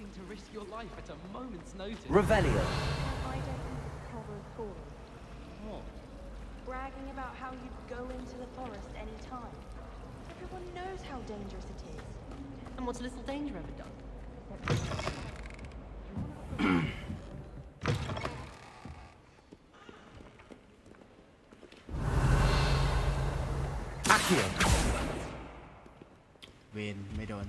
willing to risk your life at a moment's notice. Revelio. I don't think it's clever at all. What? Bragging about how you'd go into the forest any time. Everyone knows how dangerous it is. And what's Little Danger ever done? Accio. เวนไม่โดน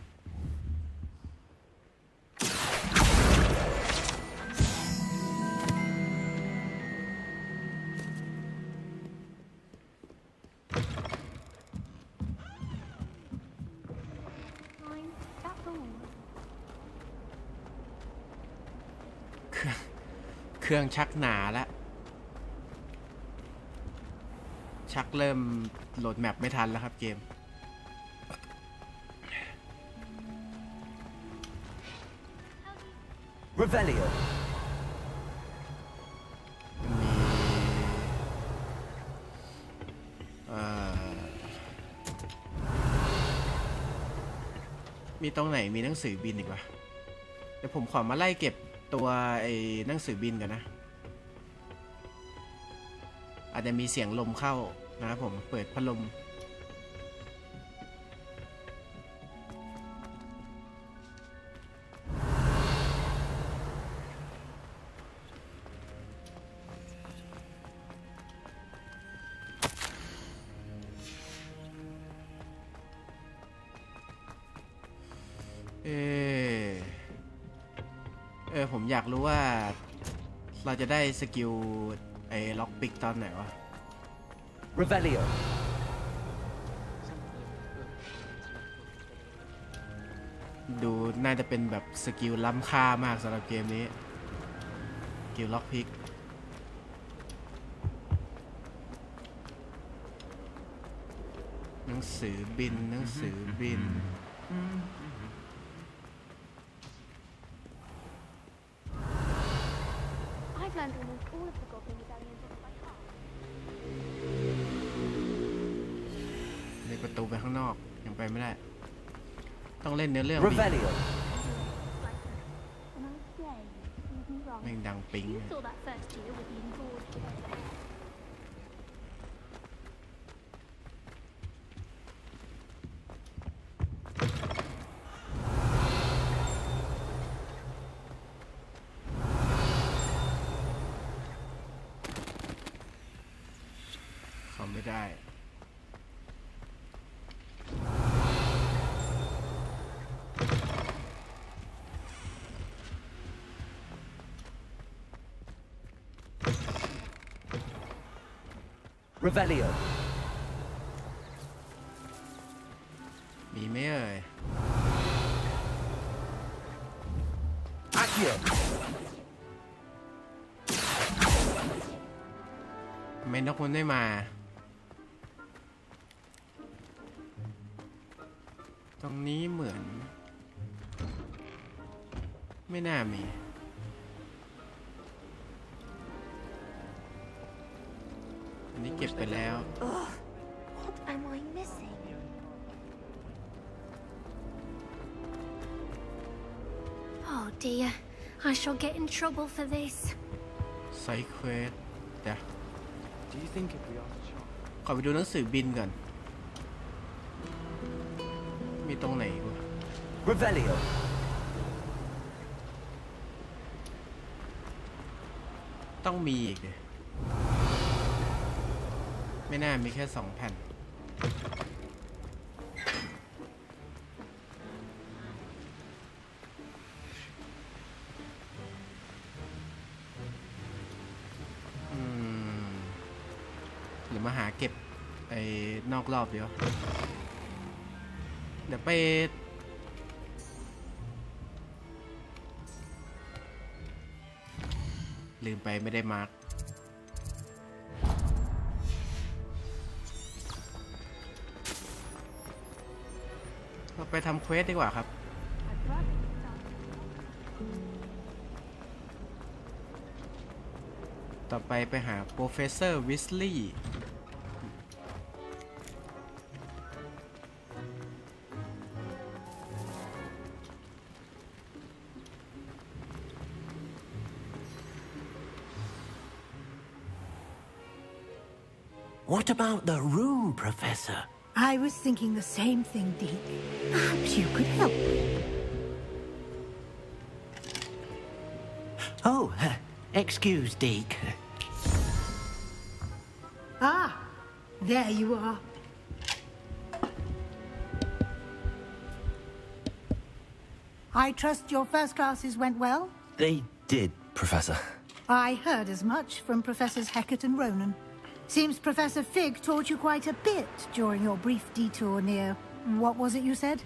Fine, that's all. เครื่องชักหนาแล้วชักเริ่มโหลดแมปไม่ทันแล้วครับเกม Revelio. มีตรงไหนมีหนังสือบินอีกวะเดี๋ยวผมขอมาไล่เก็บตัวไอ้หนังสือบินกันนะอาจจะมีเสียงลมเข้านะครับผมเปิดพัดลมผมอยากรู้ว่าเราจะได้สกิลไอ้ล็อกปิกตอนไหนวะ Revelio. ดูน่าจะเป็นแบบสกิลล้ำค่ามากสำหรับเกมนี้สกิลล็อกพิกหนังสือบินหนังสือบินI've learned almost all of the goblin medallions off by heart. ในประตูไปข้างนอกยังไปไม่ได้ต้องเล่นเนื้อเรื่อง Revelio. And I say, prove me wrong. แม่งดังปิ๊ง You saw that first year with the engorged head.ไม่ได้Revelio. มีไหมเอ่ย Accio. ไม่นกมันไม่มาตรงนี้เหมือนไม่น่ามีอันนี้เก็บไปแล้ว Ugh, what am I missing? Oh dear, I shall get in trouble for this. ไซเควสเดี๋ยว Do you think if we ask Sean? ขอไปดูหนังสือบินก่อนมีตรงไหนวะ Revelio. ต้องมีอีกเลยไม่น่ามีแค่2แผ่นหรือมาหาเก็บไอ้นอกรอบเดี๋ยวไปลืมไปไม่ได้มาร์คเราไปทำเควสดีกว่าครับ ต่อไปหาโปรเฟสเซอร์วิสลีย์ What about the room, Professor? I was thinking the same thing, Deke. Perhaps you could help. Oh, excuse, Deke. Ah, there you are. I trust your first classes went well? They did, Professor. I heard as much from Professors Hecat and Ronan. Seems Professor Fig taught you quite a bit during your brief detour near... what was it you said?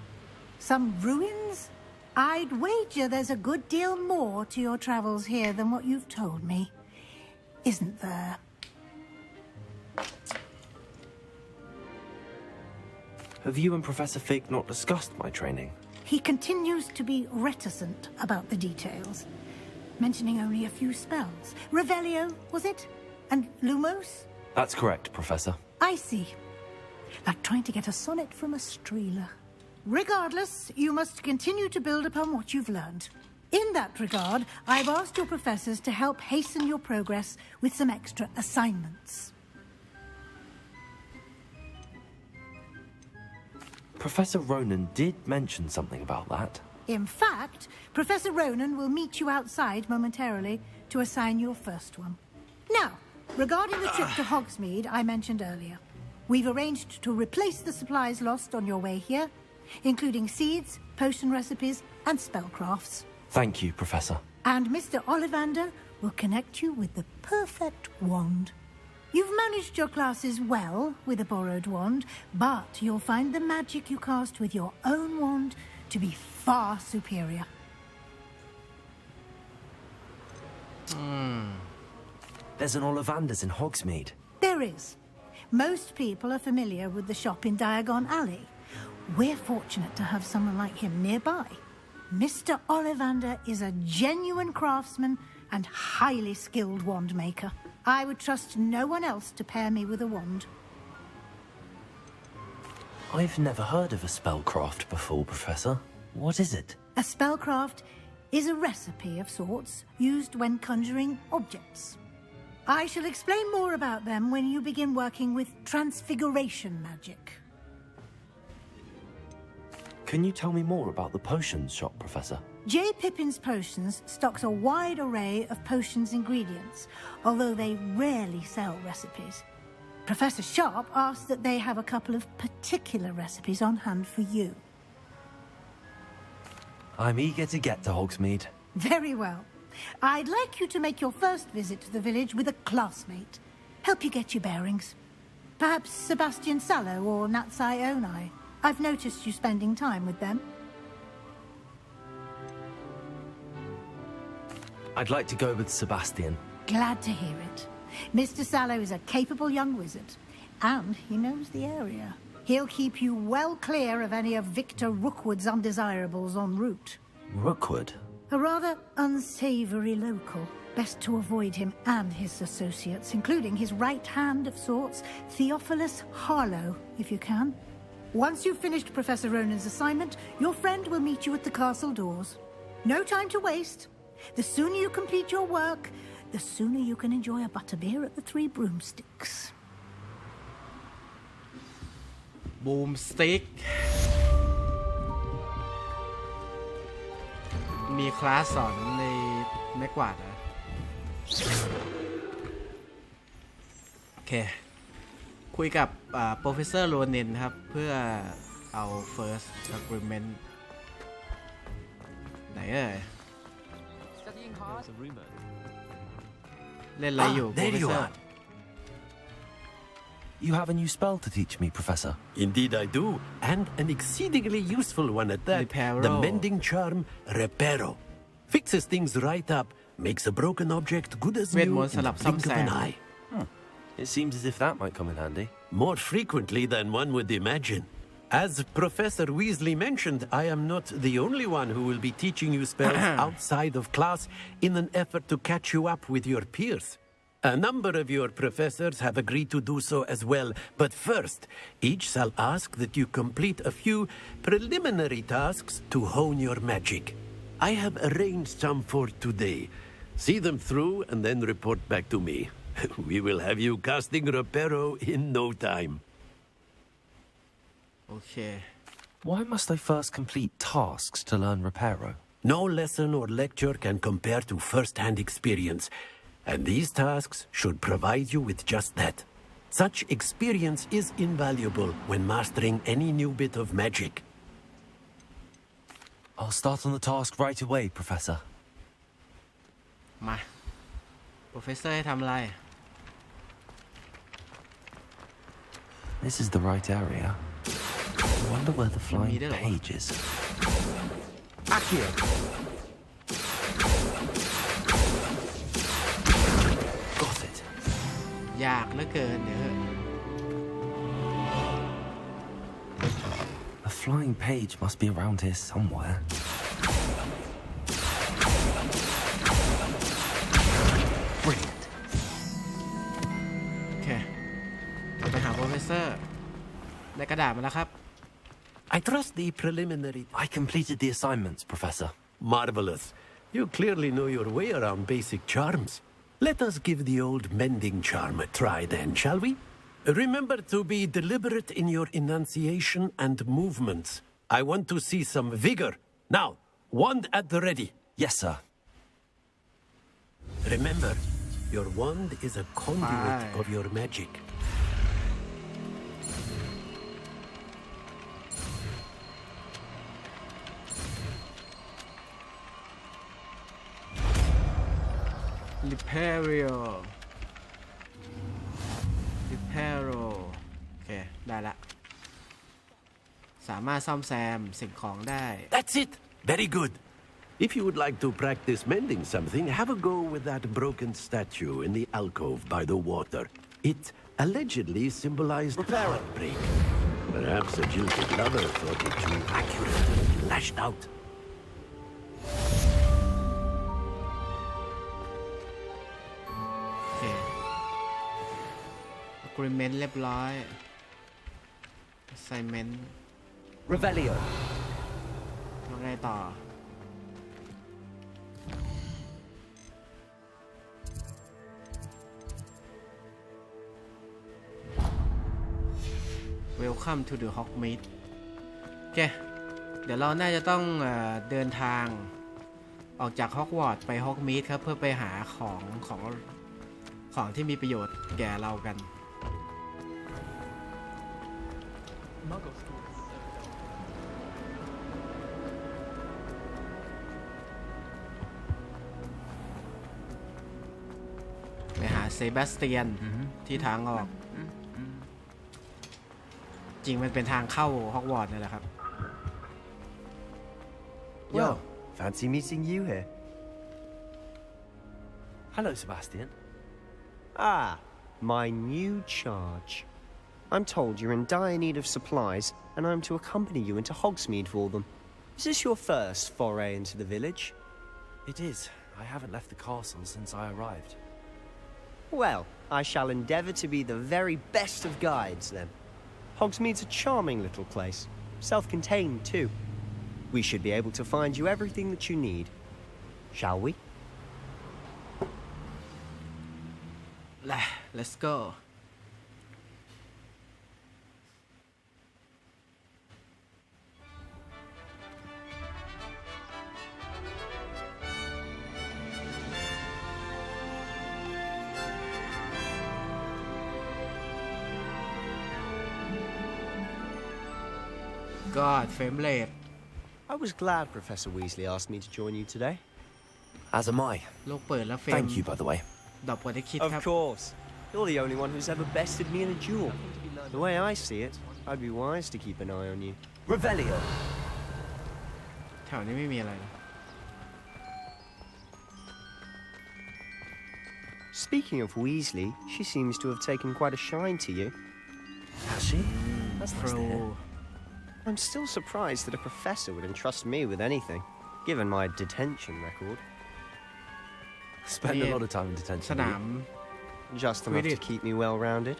Some ruins? I'd wager there's a good deal more to your travels here than what you've told me. Isn't there? Have you and Professor Fig not discussed my training? He continues to be reticent about the details, mentioning only a few spells. Revelio, was it? And Lumos? That's correct, Professor. I see. Like trying to get a sonnet from a streeler. Regardless, you must continue to build upon what you've learned. In that regard, I've asked your professors to help hasten your progress with some extra assignments. Professor Ronan did mention something about that. In fact, Professor Ronan will meet you outside momentarily to assign your first one. Now, regarding the trip to Hogsmeade I mentioned earlier, we've arranged to replace the supplies lost on your way here, including seeds, potion recipes, and spellcrafts. Thank you, Professor. And Mr. Ollivander will connect you with the perfect wand. You've managed your classes well with a borrowed wand, but you'll find the magic you cast with your own wand to be far superior. There's an Ollivander's in Hogsmeade. There is. Most people are familiar with the shop in Diagon Alley. We're fortunate to have someone like him nearby. Mr. Ollivander is a genuine craftsman and highly skilled wand maker. I would trust no one else to pair me with a wand. I've never heard of a spellcraft before, Professor. What is it? A spellcraft is a recipe of sorts used when conjuring objects. I shall explain more about them when you begin working with transfiguration magic. Can you tell me more about the potions shop, Professor? J. Pippin's Potions stocks a wide array of potions ingredients, although they rarely sell recipes. Professor Sharp asks that they have a couple of particular recipes on hand for you. I'm eager to get to Hogsmeade. Very well. I'd like you to make your first visit to the village with a classmate. Help you get your bearings. Perhaps Sebastian Sallow or Natsai Onai. I've noticed you spending time with them. I'd like to go with Sebastian. Glad to hear it. Mr. Sallow is a capable young wizard, and he knows the area. He'll keep you well clear of any of Victor Rookwood's undesirables en route. Rookwood? A rather unsavory local. Best to avoid him and his associates, including his right hand of sorts, Theophilus Harlow, if you can. Once you've finished Professor Ronan's assignment, your friend will meet you at the castle doors. No time to waste. The sooner you complete your work, the sooner you can enjoy a butterbeer at the Three Broomsticks. Boomstick มีคลาสสอนในไม้กวาดนะโอเคคุยกับProfessor Ronan ครับเพื่อเอา first agreement ไหนเอ่ย Studying hard? It's a rumor. เล่นอะไรอยู่ there you Professor are. You have a new spell to teach me, Professor. Indeed I do, and an exceedingly useful one at that. Reparo. The mending charm, Reparo. Fixes things right up, makes a broken object good as เวท new มนต์ in สลับ the ซ่อม blink แซ of ม an eye. It seems as if that might come in handy. More frequently than one would imagine. As Professor Weasley mentioned, I am not the only one who will be teaching you spells outside of class in an effort to catch you up with your peers. A number of your professors have agreed to do so as well, but first, each shall ask that you complete a few preliminary tasks to hone your magic. I have arranged some for today. See them through and then report back to me. We will have you casting Reparo in no time. โอเค Why must I first complete tasks to learn Reparo? No lesson or lecture can compare to first-hand experience, and these tasks should provide you with just that. Such experience is invaluable when mastering any new bit of magic. I'll start on the task right away, Professor. มา Professor ให้ทำอะไร This is the right area. I wonder where the flying page is. Accio. Got it. ยากเหลือเกินเดี๋ยว The flying page must be around here somewhere. Brilliant. โอเคเราไปหา Professor ได้กระดาษมาแล้วครับ I trust the preliminary... I completed the assignments, Professor. Marvelous. You clearly know your way around basic charms. Let us give the old mending charm a try then, shall we? Remember to be deliberate in your enunciation and movements. I want to see some vigor. Now, wand at the ready. Yes, sir. Remember, your wand is a conduit Aye. of your magic. Reparo โอเค ได้ละ สามารถซ่อมแซมสิ่งของได้ That's it. Very good. If you would like to practice mending something, have a go with that broken statue in the alcove by the water. It allegedly symbolized heartbreak. Perhaps a jilted lover thought it too accurate and lashed out. โอเค Agreement เรียบร้อย Assignment Revelio. แล้วไงต่อ Welcome to the Hogwarts โอเค เดี๋ยวเราน่าจะต้องเดินทางออกจากฮอกวอตส์ไปฮอกมีดครับ เพื่อไปหาของที่มีประโยชน์แก่เรากัน ไปหาเซบาสเตียนที่ทางออก จริงมันเป็นทางเข้าฮอกวอตส์นี่แหละครับ Well, fancy meeting you here. Hello, Sebastian. Ah, my new charge. I'm told you're in dire need of supplies, and I'm to accompany you into Hogsmeade for them. Is this your first foray into the village? It is. I haven't left the castle since I arrived. Well, I shall endeavour to be the very best of guides, then. Hogsmeade's a charming little place, self-contained too. We should be able to find you everything that you need. Shall we? Let's go. God, frame rate. I was glad Professor Weasley asked me to join you today. As am I. โลกเปิดแล้วเฟรม Thank you, by the way. ดรอปกว่าที่คิด Of ครับ course. You're the only one who's ever bested me in a duel. The way I see it, I'd be wise to keep an eye on you. Revelio. แถวนี้ไม่มีอะไร Speaking of Weasley, she seems to have taken quite a shine to you. Has she? That's nice to hear. I'm still surprised that a professor would entrust me with anything, given my detention record. Spend a lot of time in ส detention. นาม Just enough to Quidditch. keep me well-rounded.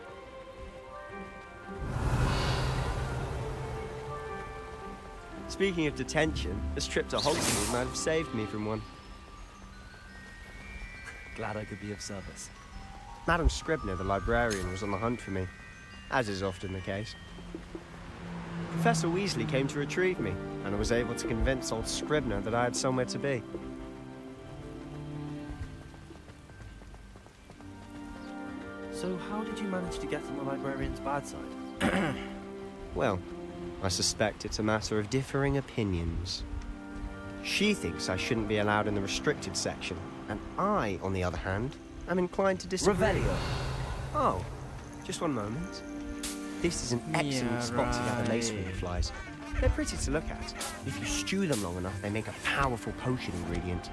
Speaking of detention, this trip to Hogsmeade might have saved me from one. Glad I could be of service. Madam Scribner, the librarian, was on the hunt for me, as is often the case. Professor Weasley came to retrieve me, and I was able to convince old Scribner that I had somewhere to be. So how did you manage to get on the librarian's bad side? Well, I suspect it's a matter of differing opinions. She thinks I shouldn't be allowed in the restricted section, and I, on the other hand, am inclined to disagree. Revelio. Oh, just one moment. This is an excellent spot to gather laceworm flies. They're pretty to look at. If you stew them long enough, they make a powerful potion ingredient.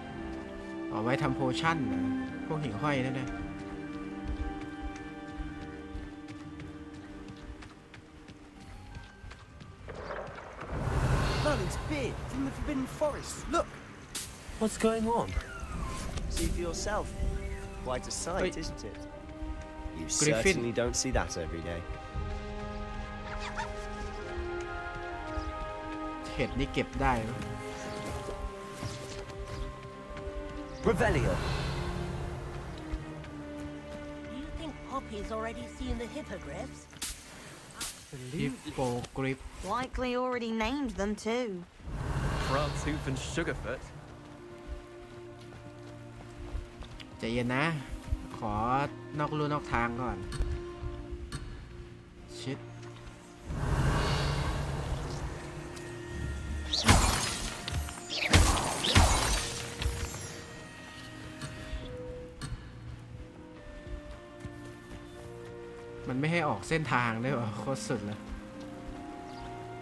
เอาไว้ทำโพชั่นนะพวกหิ่งห้อยนั่นนะ Merlin's beard from the Forbidden Forest. Look! What's going on? See for yourself. Quite a sight, Wait. isn't it? You Griffin. certainly don't see that every day. เห็ดนี่เก็บได้ไหม Revelio. Do you think Poppy's already seen the hippogriffs? ฮิปโปกริฟ Likely already named them too. France Hoof and Sugarfoot. ใจเย็นนะ ขอนอกลู่นอกทางก่อน ชิด มันไม่ให้ออกเส้นทางด้วยวะโคตรสุดเลย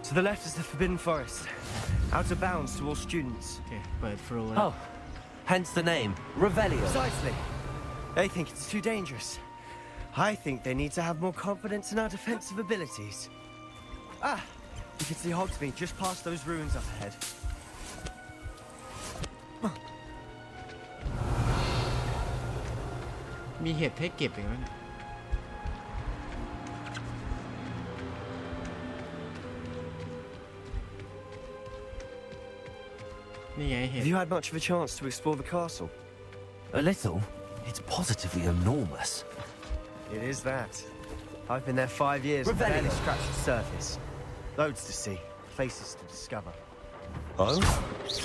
To the left is the Forbidden Forest. Out of bounds to all students. โอเค เปิดฟลูแล้ว Oh, hence the name. Revelio. Precisely. They think it's too dangerous. I think they need to have more confidence in our defensive abilities. Ah, you can see Hogsmeade just past those ruins up ahead. มีเห็ดให้เก็บอย่างนั้น นี่ไงเห็ด Have you had much of a chance to explore the castle? A little. It's positively enormous. It is that. I've been there 5 years and Revelio. barely scratched the surface. Loads to see, places to discover. Oh?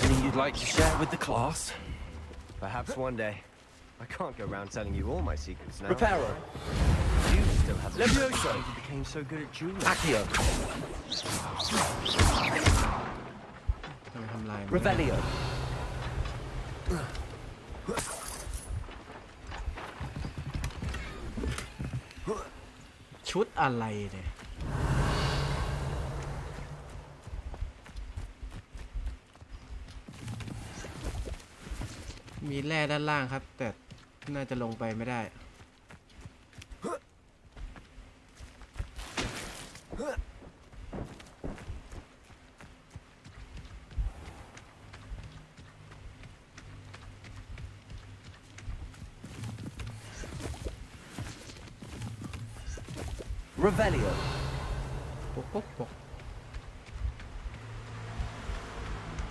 Anything you'd like to share with the class? Perhaps one day. I can't go around telling you all my secrets now. Reparo. You still have Levioso. You became so good at jewelry. Accio. ทำลาย Revelio. ชุดอะไรเนี่ย มีแร่ด้านล่างครับ แต่น่าจะลงไปไม่ได้ Revelio. ปกปกปก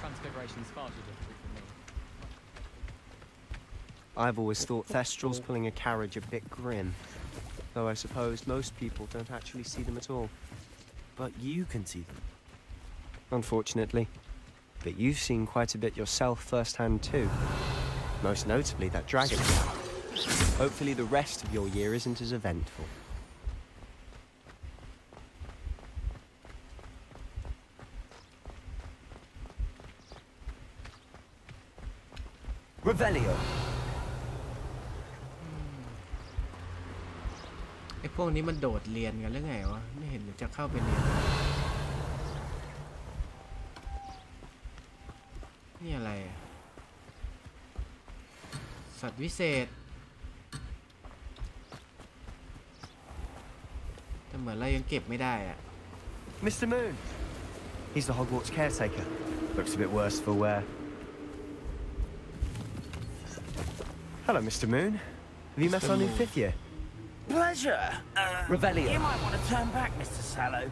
Transfiguration's far too difficult for me. I've always thought Thestrals pulling a carriage a bit grim. Though I suppose most people don't actually see them at all. But you can see them. Unfortunately. But you've seen quite a bit yourself firsthand too. Most notably that dragon. Hopefully the rest of your year isn't as eventful. Revelio. ไอ้พวกนี้มันโดดเรียนกันหรือไงวะ ไม่เห็นจะเข้าไปเรียน นี่อะไรอะสัตว์วิเศษ แต่เหมือนเรายังเก็บไม่ได้อะ Mr. Moon. He's the Hogwarts caretaker. Looks a bit worse for wear. Hello, Mr. Moon. Have you met our new fifth year? Pleasure. Revelio. You might want to turn back, Mr. Sallow.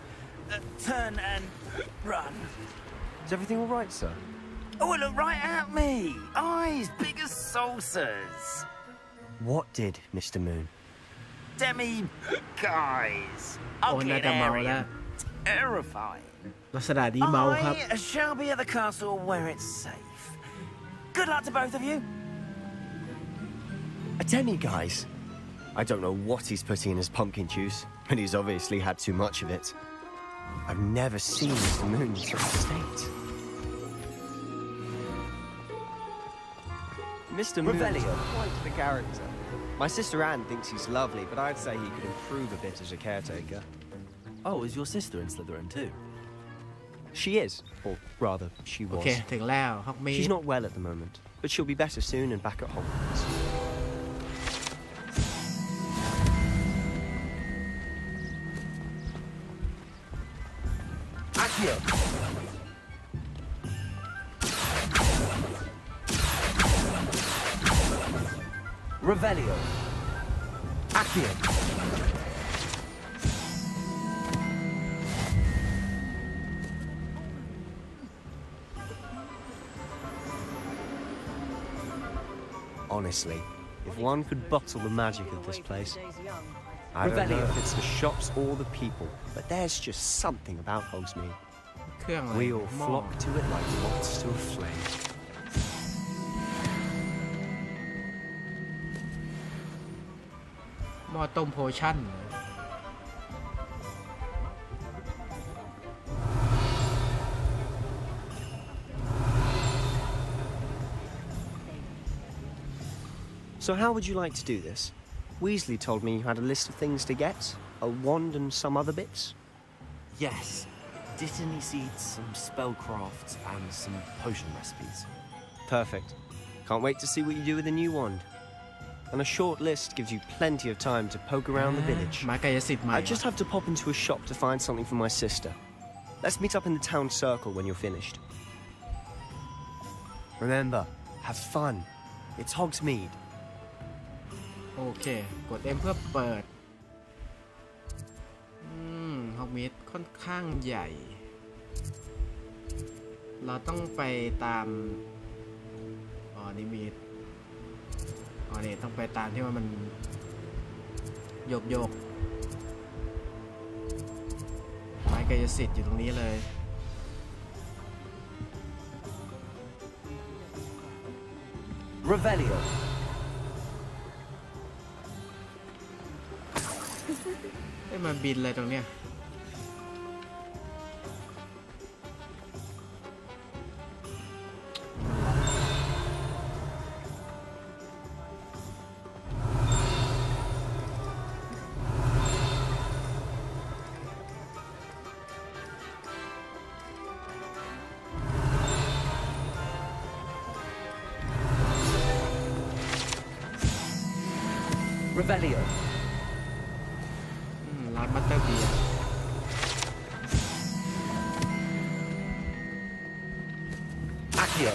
Turn and run. Is everything all right, sir? Oh, look right at me. Eyes big as saucers. What did, Mr. Moon? Demi, guys. โอ้น่าจะเมาแล้ว Terrifying. ลักษณะนี้เมาครับ I shall be at the castle where it's safe. Good luck to both of you. A Demi, guys. I don't know what he's putting in his pumpkin juice, but he's obviously had too much of it. I've never seen Mr. Moon in such a state. Mr. Moon is quite the character. My sister Anne thinks he's lovely, but I'd say he could improve a bit as a caretaker. Oh, is your sister in Slytherin too? She is, or rather, she โอ was. เค ถึงแล้วฮอกมี She's not well at the moment, but she'll be better soon and back at Hogwarts. Accio. Revelio. Accio. Honestly, if one could bottle the magic of this place, I don't know if it's the shops or the people, but there's just something about Hogsmeade. เครื่องอะไร We all หม้อ flock to it like moths to a flame. หม้อต้มโพชั่น So how would you like to do this? Weasley told me you had a list of things to get, a wand and some other bits. Yes. Dittany seeds, some spellcrafts, and some potion recipes. Perfect. Can't wait to see what you do with the new wand. And a short list gives you plenty of time to poke around the village. ไม้กายสิทธิ์ใหม่ I just have to pop into a shop to find something for my sister. Let's meet up in the town circle when you're finished. Remember, have fun. It's Hogsmeade. โอเค กด M เพื่อเปิดฮอกมีดค่อนข้างใหญ่ เราต้องไปตามนี่มีนี่ต้องไปตามที่ว่ามันโยกไม้กายสิทธิ์อยู่ตรงนี้เลย Revelio. มันบินอะไรตรงเนี้ย Revelio. ร้านบัตเตอร์เบียร์ Accio.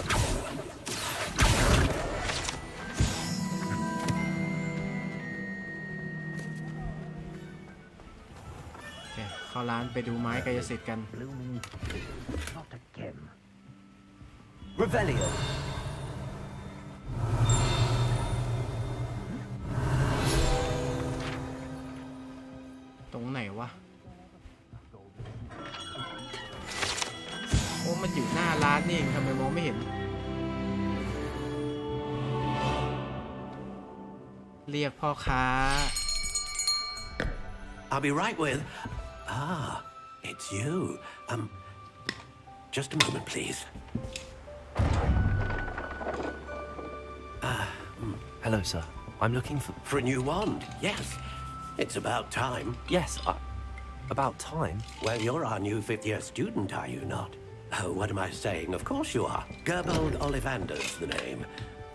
โอเคเข้าร้านไปดูไม้กายสิทธิ์กัน Not again. Revelio. ตรงไหนวะ โอ้มันอยู่หน้าร้านนี่เองทำไมมองไม่เห็น เรียกพ่อค้า I'll be right with. Ah, it's you. Just a moment, please. Hello, sir. I'm looking For a new wand, yes. It's about time. Yes, about time. Well, you're our new fifth-year student, are you not? Oh, what am I saying? Of course you are. Gerbold Ollivander's the name.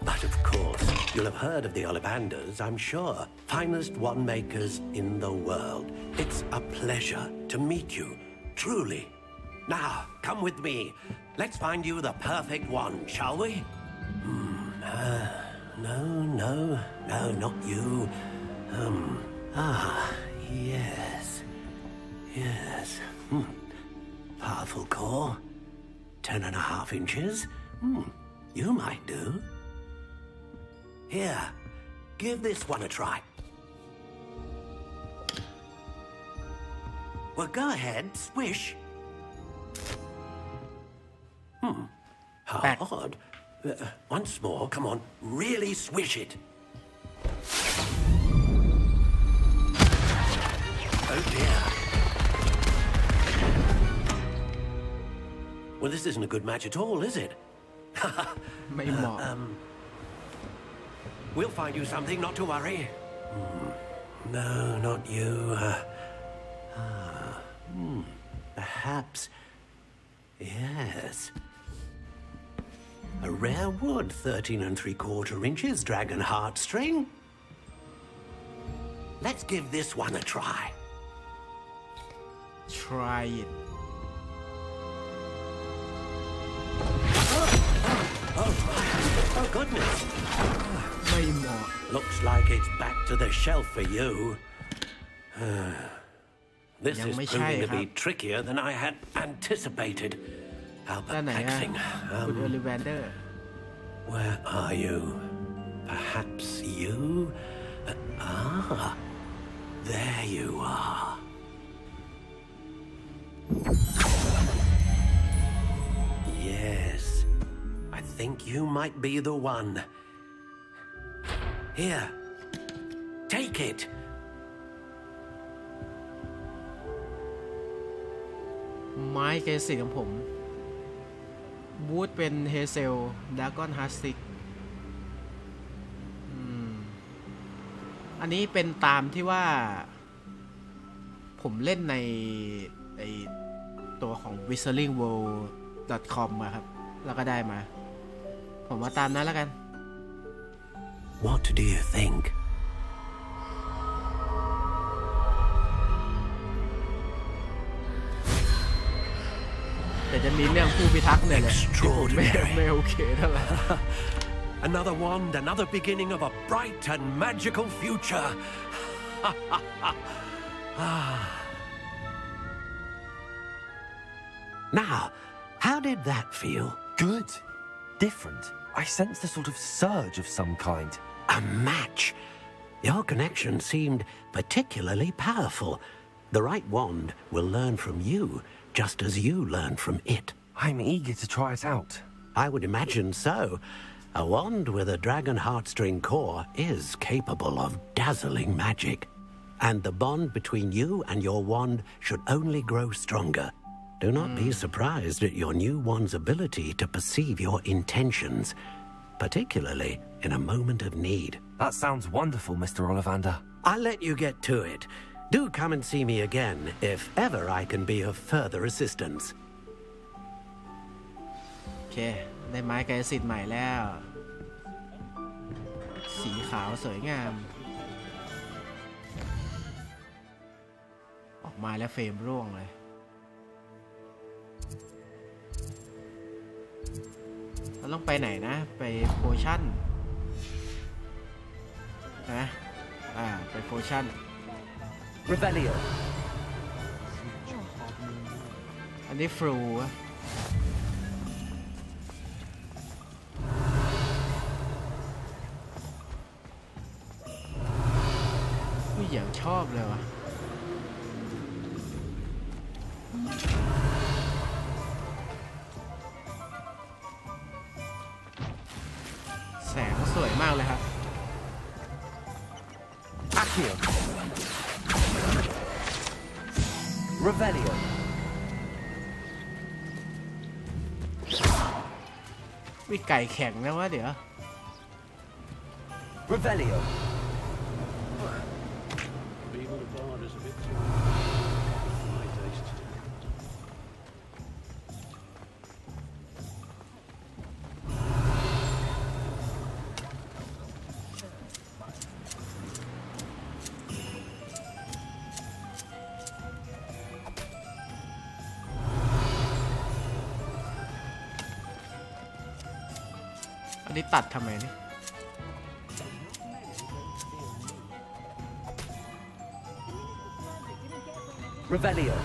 But of course, you'll have heard of the Ollivanders, I'm sure. Finest wand makers in the world. It's a pleasure to meet you, truly. Now, come with me. Let's find you the perfect wand, shall we? No, not you. Yes. Powerful core. 10.5 inches. You might do. Here, give this one a try. Well, go ahead, swish. How Back. odd. Once more, come on, really swish it. Oh dear. Well, this isn't a good match at all, is it? ไม่เหมาะ We'll find you something, not to worry. No, not you. Perhaps. Yes. A rare wood, 13 3/4 inches, dragon heartstring. Let's give this one a try. try it Oh, goodness. ไม่เหมาะ Looks like it's back to the shelf for you. This is proving to be trickier than I had anticipated. How ด้านไหนอะ perplexing. คุณโอลิแวนเดอร์ Where are you? Perhaps you? There you are. Yes, I think you might be the one. Here, take it. ไม้เกสิของผมวูดเป็นเฮเซลดากอนฮาร์สติกอันนี้เป็นตามที่ว่าผมเล่นในไอตัวของ whistlingworld.com อะครับแล้วก็ได้มา ผมมาตามนั้นแล้วกัน What do you think? แต่จะมีเรื่องผู้พิทักษ์เนี่ยแหละไม่โอเคเท่าไหร่ Another wand, another beginning of a bright and magical future. Now, how did that feel? Good. Different. I sensed a sort of surge of some kind. A match. Your connection seemed particularly powerful. The right wand will learn from you, just as you learn from it. I'm eager to try it out. I would imagine so. A wand with a dragon heartstring core is capable of dazzling magic. And the bond between you and your wand should only grow stronger. Do not be surprised at your new wand's ability to perceive your intentions, particularly in a moment of need. That sounds wonderful, Mr. Ollivander. I'll let you get to it. Do come and see me again if ever I can be of further assistance. โอเคได้ไม้กายสิทธิ์ใหม่แล้วสีขาวสวยงามออกมาแล้วเฟรมร่วงเลยเราต้องไปไหนนะไปโพชั่นนะไปโพชั่น Revelio. อันนี้ฟลูผู้หญิงชอบเลยวะแสงสวยมากเลยครับ Accio. Revelio. วิไก่แข็งนะวะเดี๋ยว Revelio.อันนี้ตัดทำไมนี่ Revelio.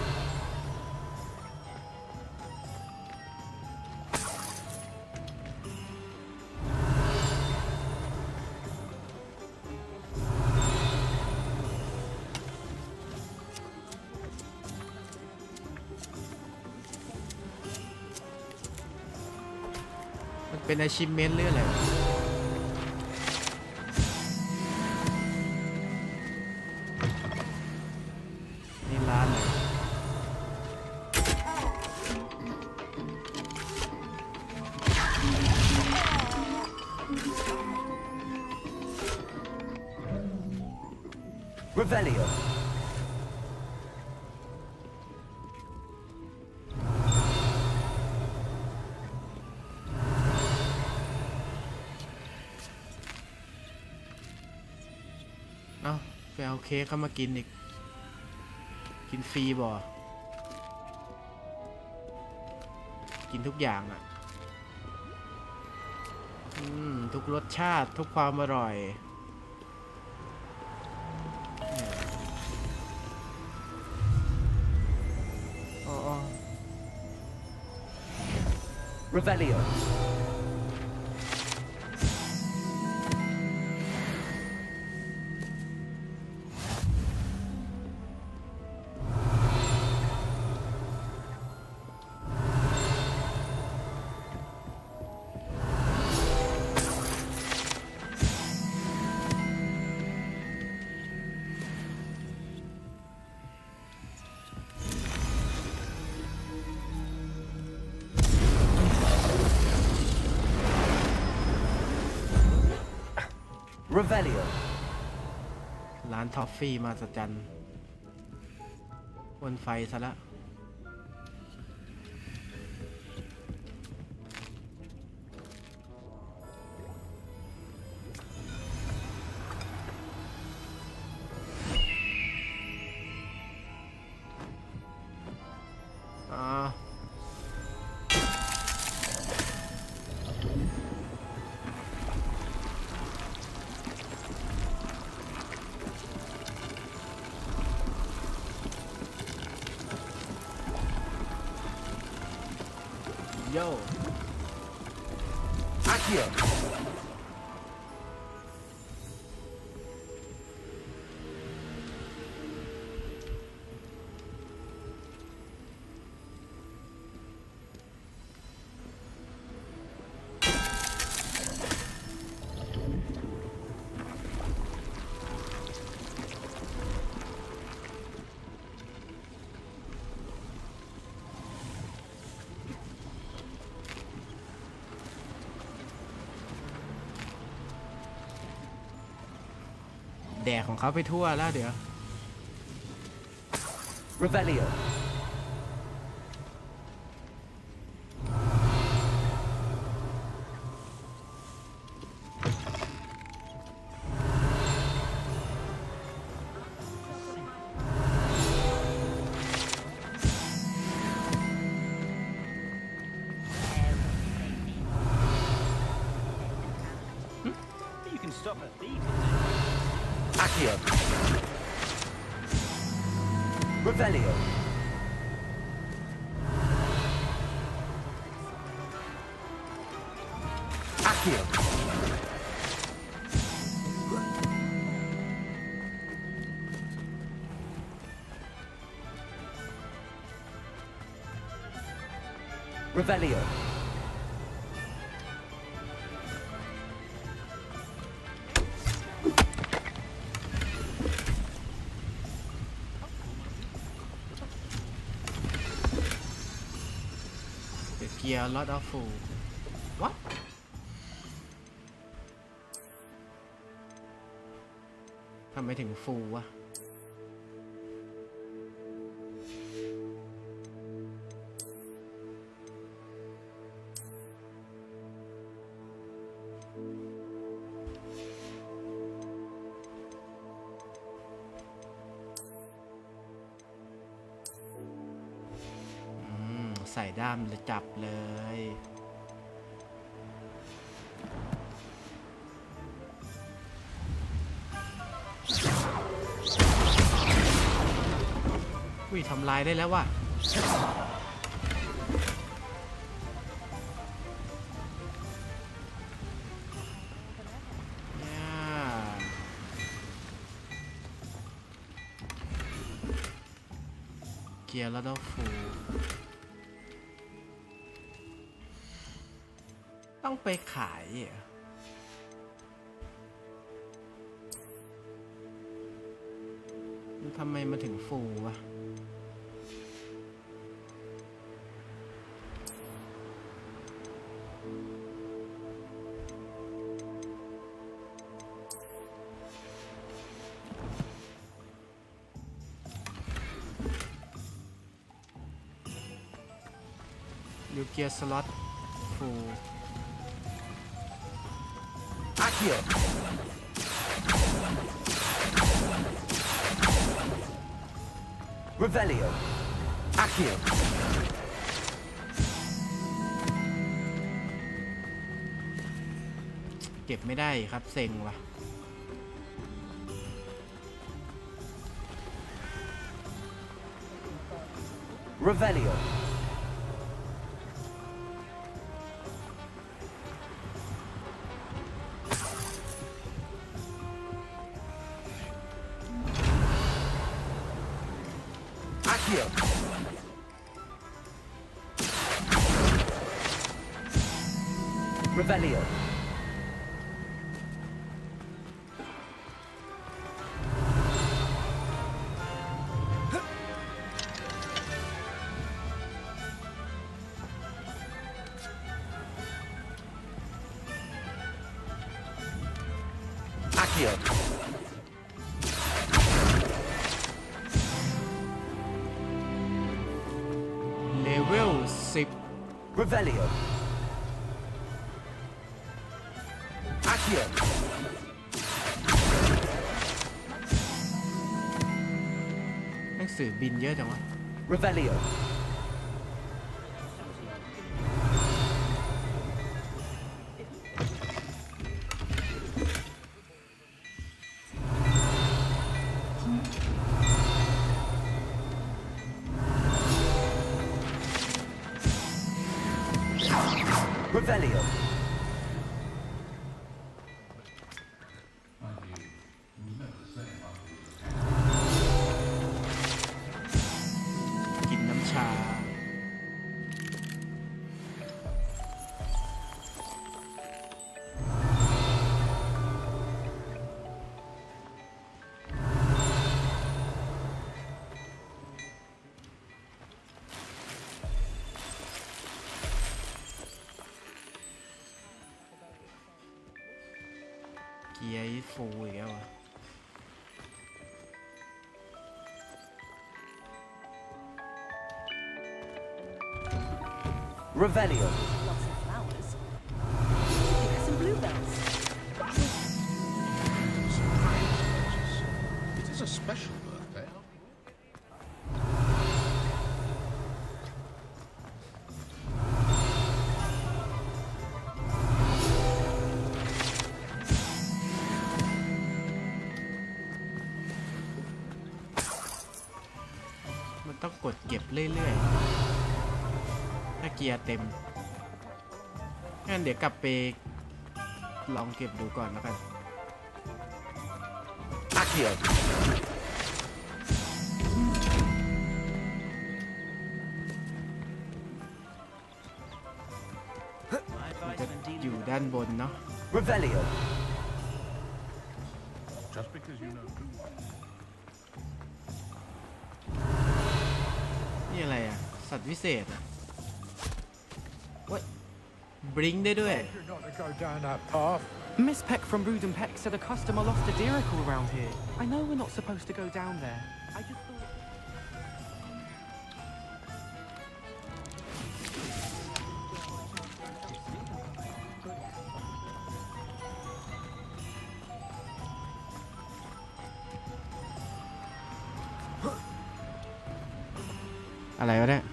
เป็น achievement เรื่องอะไรนี่ร้านไหน Revelio. เอาไปเอาเค้กเข้ามากินอีก กินฟรีบ่กินทุกอย่างอ่ะทุกรสชาติทุกความอร่อยRevelio. Revelio. ร้านทอฟฟี่มาสัจจันบนไฟซะละโย่ Accio. แดกของเขาไปทั่วแล้วเดี๋ยว Revelio. You can stop a thief. Accio. Revelio. Accio. Revelio. Gear lot of food what ทำไมถึงฟูวะใส่ด้ามจะจับเลยอุ้ยทำลายได้แล้วว่ะเกียร์แล้วฟู ต้องไปขายเหรอทำไมมาถึงฟูวะยูเกียร์สล็อตฟูอาเคียRevelio Accio เก็บไม่ได้ครับเซ็งว่ะRevelio Accio Revelio Accioเลเวล10 Revelio Accio หนังสือบินเยอะจังวะ Revelio Revelio กินน้ำชาเกียร์ฟูอีกแล้ววะ Revelio Lots of flowers. Give us some bluebells. It is a special birthday. มันต้องกดเก็บเรื่อยๆถ้าเกียร์เต็มงั้นเดี๋ยวกลับไปลองเก็บดูก่อนแล้วกัน Accio มันจะอยู่ด้านบนเนาะ Revelio Just because you know too much. นี่อะไรอ่ะ สัตว์วิเศษอ่ะว้ยบลิงได้ด้วย Not to go down that path. Miss Peck from Ruden Peck said a customer lost a deeracle around here. I know we're not supposed to go down there. I just thought... อะไรวะเนี่ย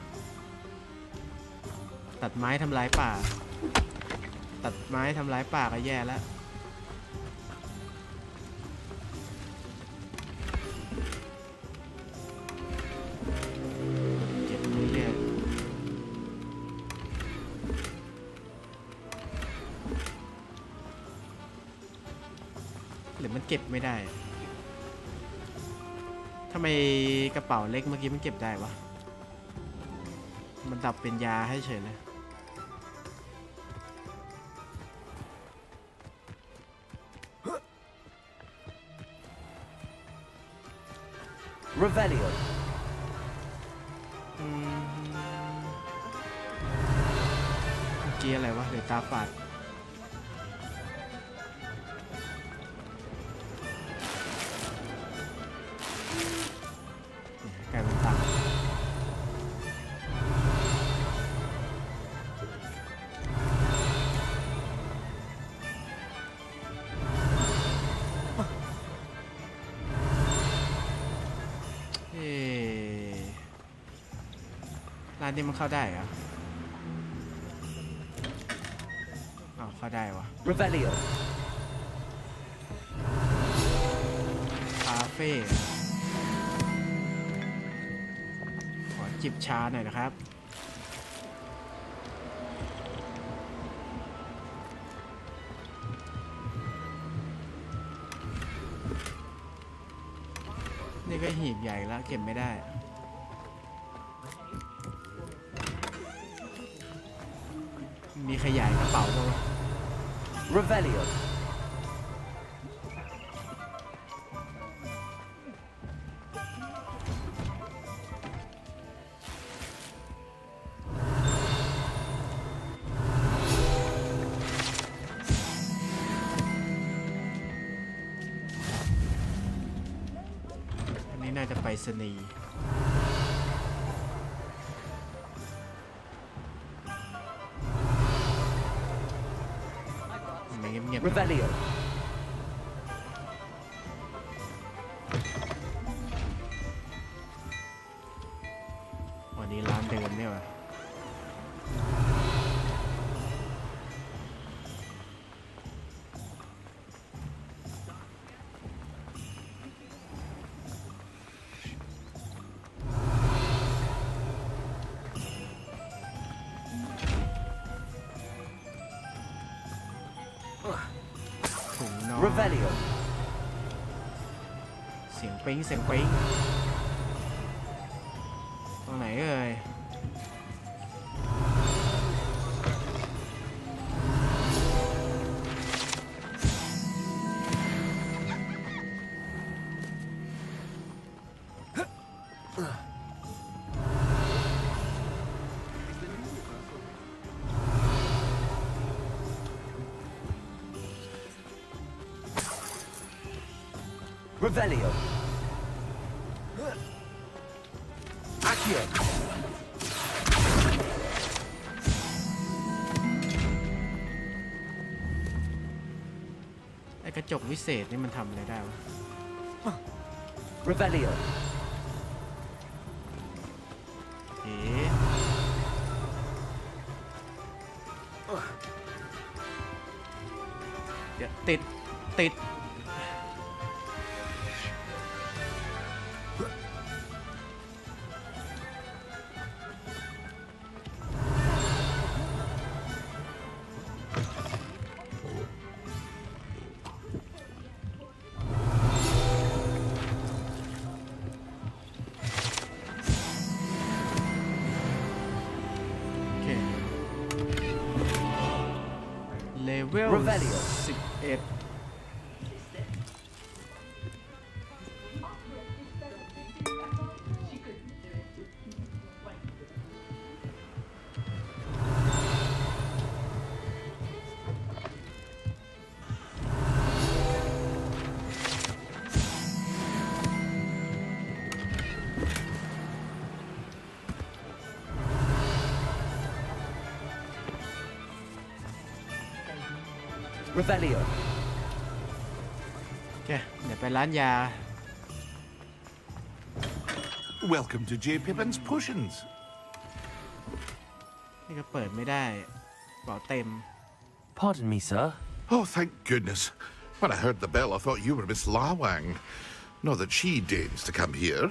ตัดไม้ทำลายป่า ตัดไม้ทำลายป่าก็แย่แล้ว เก็บเรื่อยๆหรือมันเก็บไม่ได้ ทำไมกระเป๋าเล็กเมื่อกี้มันเก็บได้วะ มันดับเป็นยาให้เฉยเลย Revelio. เมื่อกี้อะไรวะเดี๋ยวตาฝาดกลายเป็นตาร้านนี้มันเข้าได้เหรออ้าวเข้าได้วะ Revelio. คาเฟ่ขอจิบชาหน่อยนะครับนี่ก็หีบใหญ่แล้วเก็บไม่ได้มีขยายกระเป๋าด้วย Revelio. อันนี้น่าจะไปสนีย์เงียบ Revelio. ๆวันนี้ร้านเดิมเนี่ยวะถุงนอน Revelio. เสียงปิ๊งเสียงปิ๊งตรงไหนเอ่ยRevelio. Accio. ไอ้กระจกวิเศษนี่มันทำอะไรได้วะ Revelio. เอ๋เดี๋ยวติด โอเคเลเวล Revelio 11 Revelio. โอเคเดี๋ยวไปร้านยา Welcome to J. Pippin's Potions. นี่ก็เปิดไม่ได้เป๋าเต็ม Pardon me, sir. Oh, thank goodness. When I heard the bell, I thought you were Miss Lawang. Not that she deigns to come here.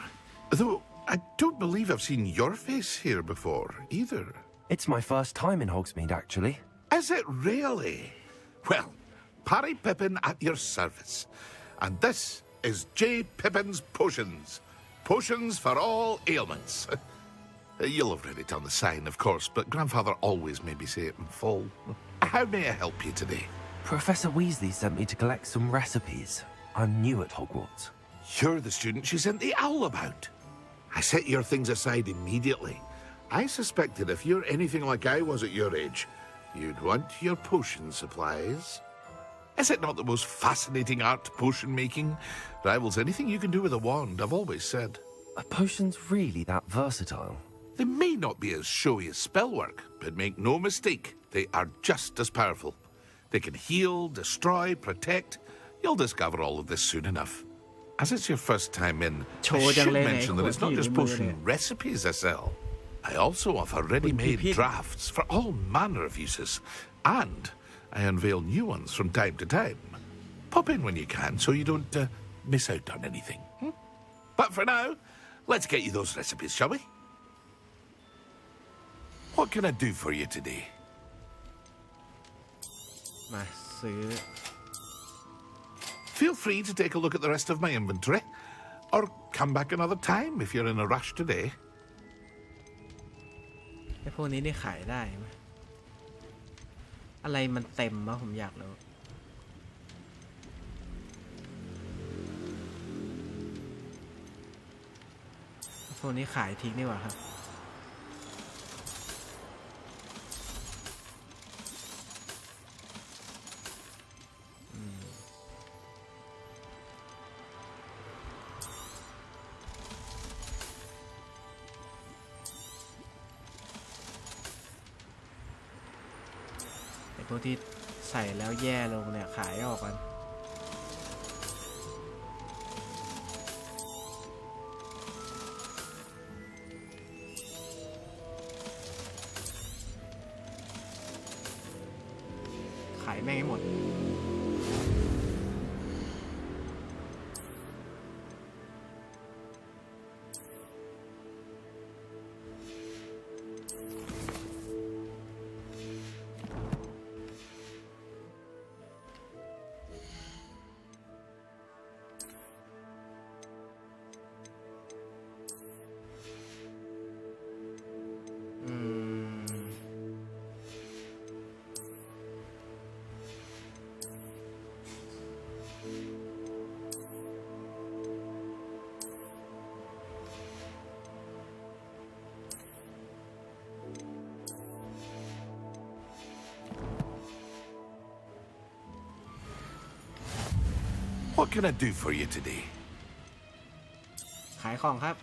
Though I don't believe I've seen your face here before, either. It's my first time in Hogsmeade, actually. Is it really? Well, Parry Pippin at your service. And this is J. Pippin's Potions. Potions for all ailments. You'll have read it on the sign, of course, but Grandfather always made me say it in full. How may I help you today? Professor Weasley sent me to collect some recipes. I'm new at Hogwarts. You're the student she sent the owl about. I set your things aside immediately. I suspected if you're anything like I was at your age, you'd want your potion supplies. Is it not the most fascinating art, potion making? Rivals anything you can do with a wand, I've always said. Are potions really that versatile? They may not be as showy as spellwork, but make no mistake, they are just as powerful. They can heal, destroy, protect. You'll discover all of this soon enough. As it's your first time in, I should mention that it's not just potion recipes I sell. I also offer ready-made drafts for all manner of uses, and I unveil new ones from time to time. Pop in when you can so you don't miss out on anything. But for now, let's get you those recipes, shall we? What can I do for you today? มาซื้อ Feel free to take a look at the rest of my inventory, or come back another time if you're in a rush today. ไอ้พวกนี้ได้ขายได้ไหมอะไรมันเต็มวะผมอยากรู้พวกนี้ขายทิ้งดีกว่าครับพวกที่ใส่แล้วแย่ลงเนี่ยขายออกกันขายแม่งให้หมดWhat can I do for you today? ขายของครับ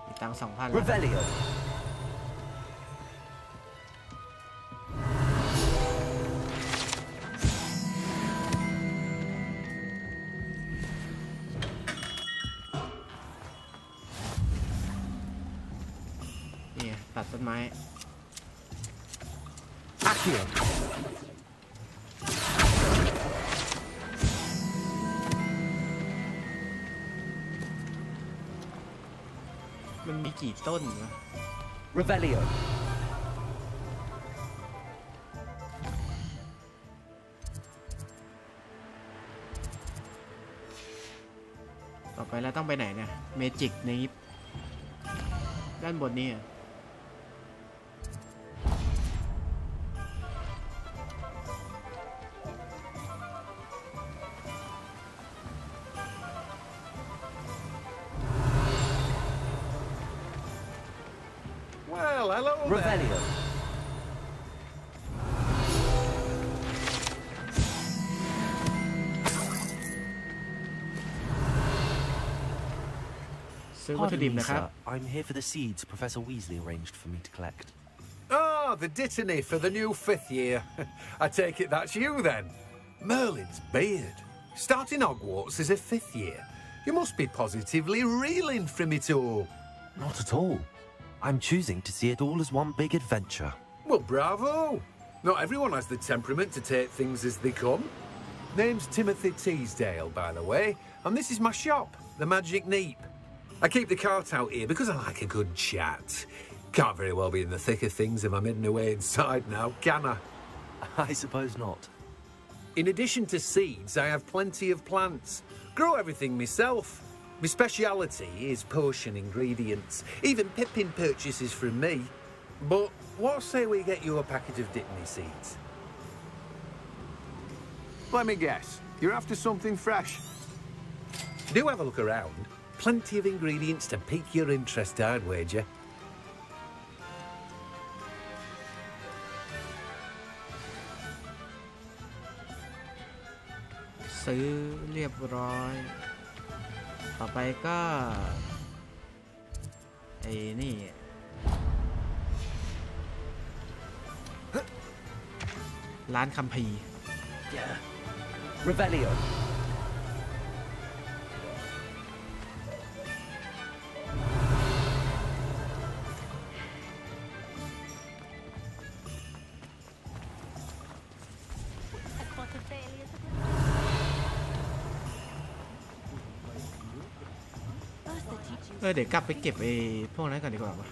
มีตังค์ 2,000 Revelio. นี่ตัดต้นไม้ Accio. มันมีกี่ต้นวะ Revelio. ต่อไปแล้วต้องไปไหนเนี่ยเมจิกในด้านบนนี้อ่ะRevelio. Pardon me, sir. I'm here for the seeds Professor Weasley arranged for me to collect. Ah, the dittany for the new 5th year. I take it that's you then. Merlin's beard. Starting Hogwarts as a 5th year. You must be positively reeling from it all. Not at all. I'm choosing to see it all as one big adventure. Well, bravo. Not everyone has the temperament to take things as they come. Name's Timothy Teasdale, by the way, and this is my shop, the Magic Neep. I keep the cart out here because I like a good chat. Can't very well be in the thick of things if I'm hidden away inside now, can I? I suppose not. In addition to seeds, I have plenty of plants. Grow everything myself. My speciality is potion ingredients. Even Pippin purchases from me. But what say we get you a packet of Dittany seeds? Let me guess. You're after something fresh. Do have a look around. Plenty of ingredients to pique your interest, I'd wager. ซื้อเรียบร้อยต่อไปก็ไอ้นี่ร้านคัมภีร์ Revelio. First they teach you เดี๋ยวกลับไปเก็บไอ้พวกนั้นก่อนดีกว่าวะ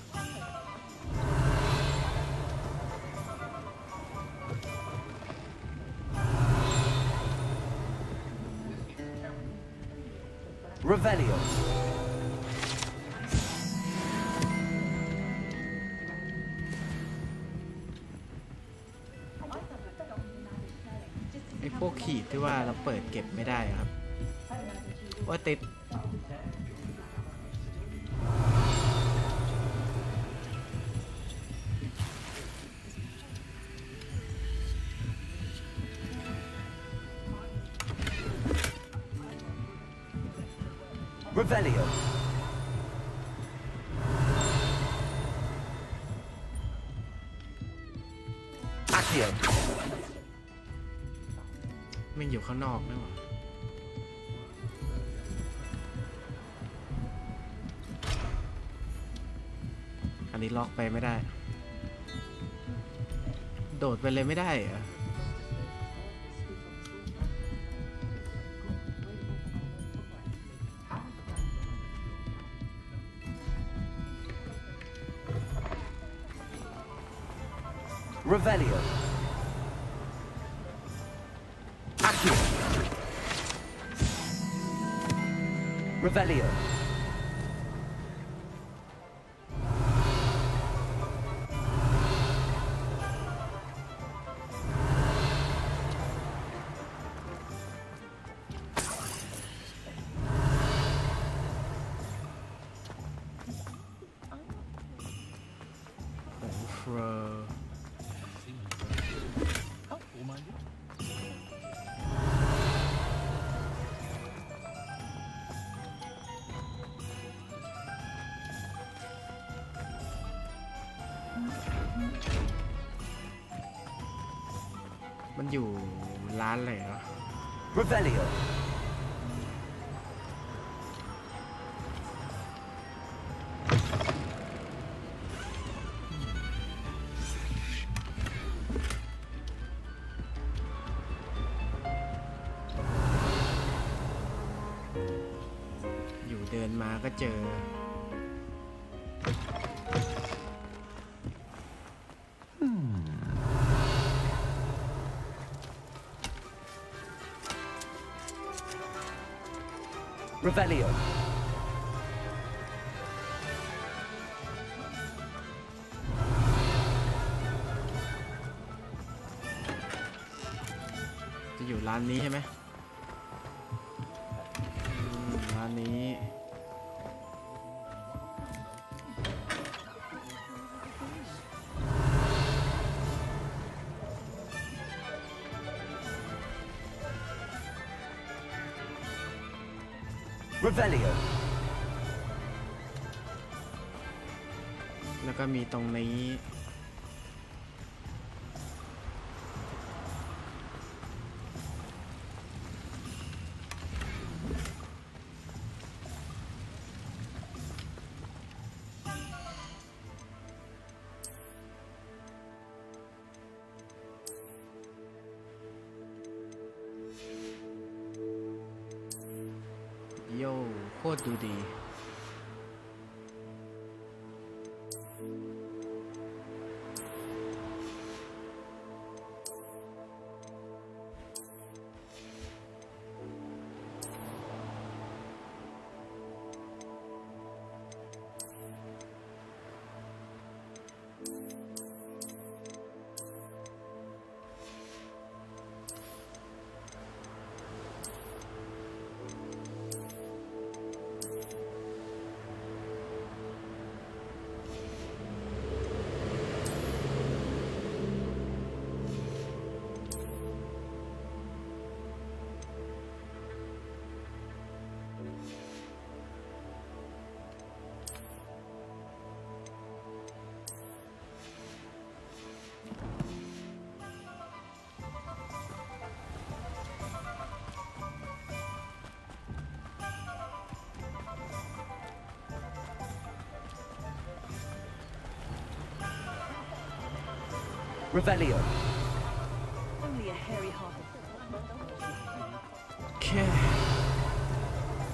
Revelio. ไอ้พวกขีดที่ว่าเราเปิดเก็บไม่ได้ครับว่าติด Revelio. Accio. มันอยู่ข้างนอกนะวะอันนี้ล็อกไปไม่ได้โดดไปเลยไม่ได้เหรอ Revelio. Accio. Revelio. Over. มันอยู่ร้านอะไรเหรอ Revelio.อยู่เดินมาก็เจอ Revelio. จะอยู่ร้านนี้ใช่ไหมร้านนี้ Revelio. แล้วก็มีตรงนี้ โย่โคตรดูดี โ Revelio. Only a hairy-hearted. โอเค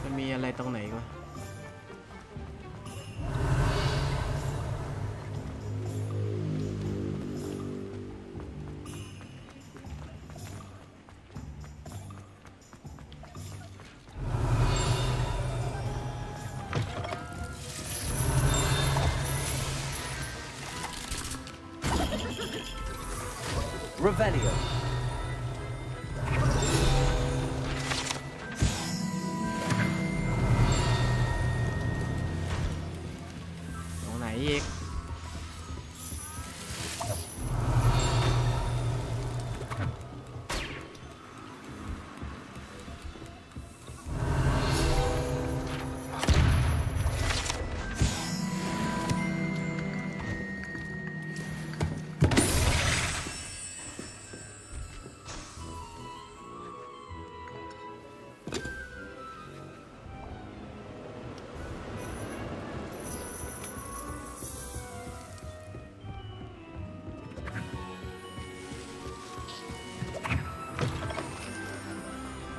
จะมีอะไรตรงไหนวะRevelio. ตรงไหนอีก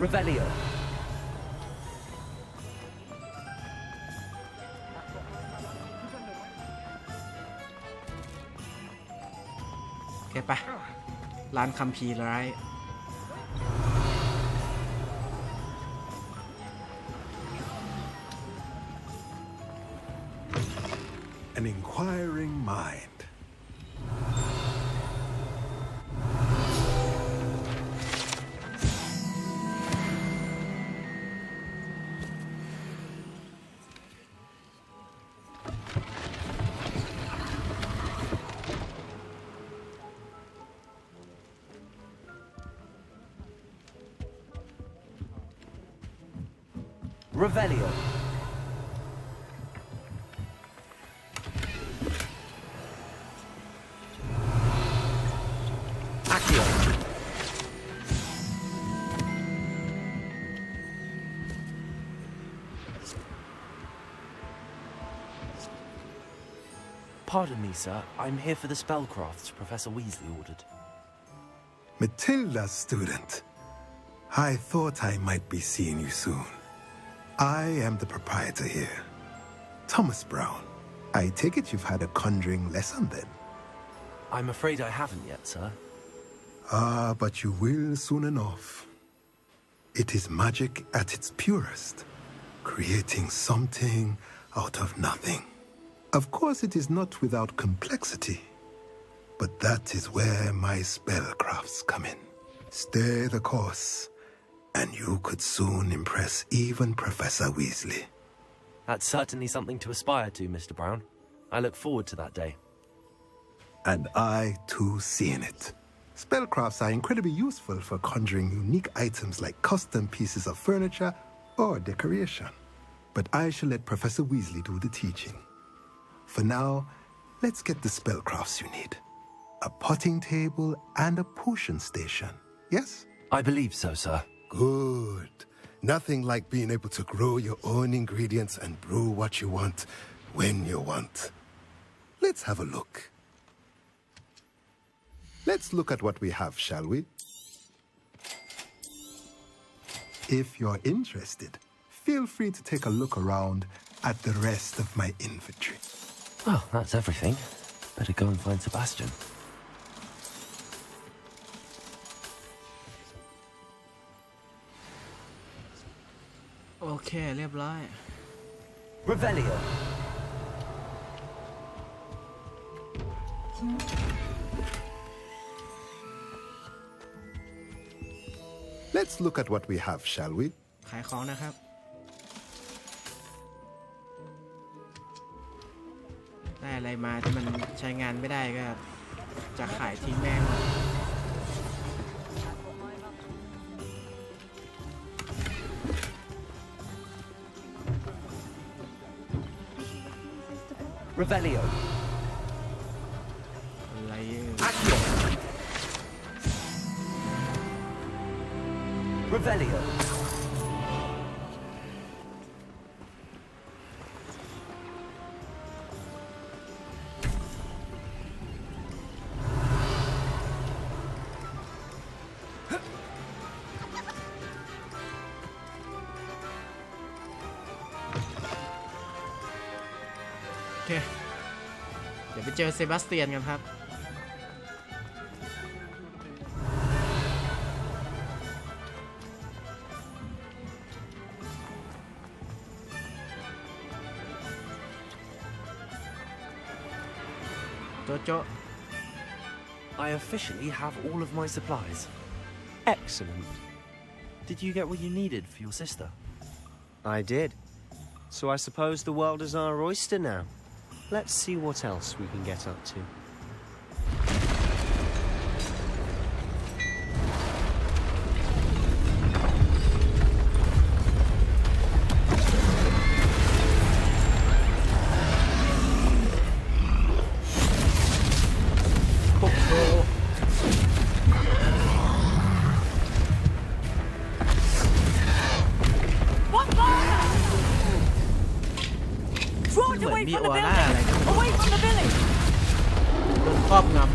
Revelio. โอเคปะร้านคัมภีร์ร้าย An inquiring mind. Revelio. Accio. Pardon me, sir. I'm here for the spellcrafts Professor Weasley ordered. Matilda's student. I thought I might be seeing you soon. I am the proprietor here, Thomas Brown. I take it you've had a conjuring lesson then? I'm afraid I haven't yet, sir. Ah, but you will soon enough. It is magic at its purest, creating something out of nothing. Of course, it is not without complexity, but that is where my spellcrafts come in. Stay the course, and you could soon impress even Professor Weasley. That's certainly something to aspire to, Mr. Brown. I look forward to that day. And I, too, see in it. Spellcrafts are incredibly useful for conjuring unique items like custom pieces of furniture or decoration. But I shall let Professor Weasley do the teaching. For now, let's get the spellcrafts you need. A potting table and a potion station, yes? I believe so, sir. Good. Nothing like being able to grow your own ingredients and brew what you want when you want. Let's have a look. Let's look at what we have, shall we? If you're interested, feel free to take a look around at the rest of my inventory. Well, that's everything. Better go and find Sebastian. Okay, เรียบร้อย Revelio. Let's look at what we have, shall we? ขายของนะครับ ได้อะไรมาที่มันใช้งานไม่ได้ก็จะขายทิ้งแม่ง Revelio. อะไร Accio. Revelio. ไปเจอเซบาสเตียนกันครับโจโจ I officially have all of my supplies. Excellent. Did you get what you needed for your sister? I did. So I suppose the world is our oyster now. Let's see what else we can get up to. Away from the building! Away from the village! โดนครอบงำ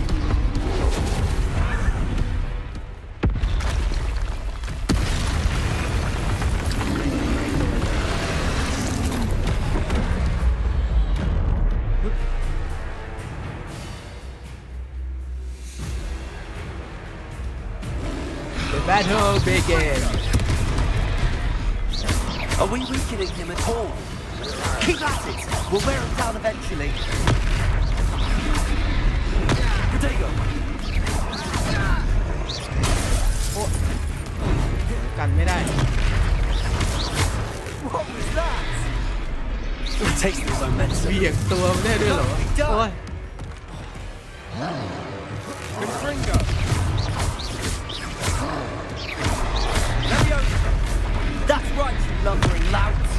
The battle begins. Are we weakening him at all? Keep at it! We'll wear him down eventually. Potato! กันไม่ได้ What was that? It takes the momentum. เบี่ยงตัวไม่ได้ด้วยเหรอ โอ้ย That's right, you lumbering louts.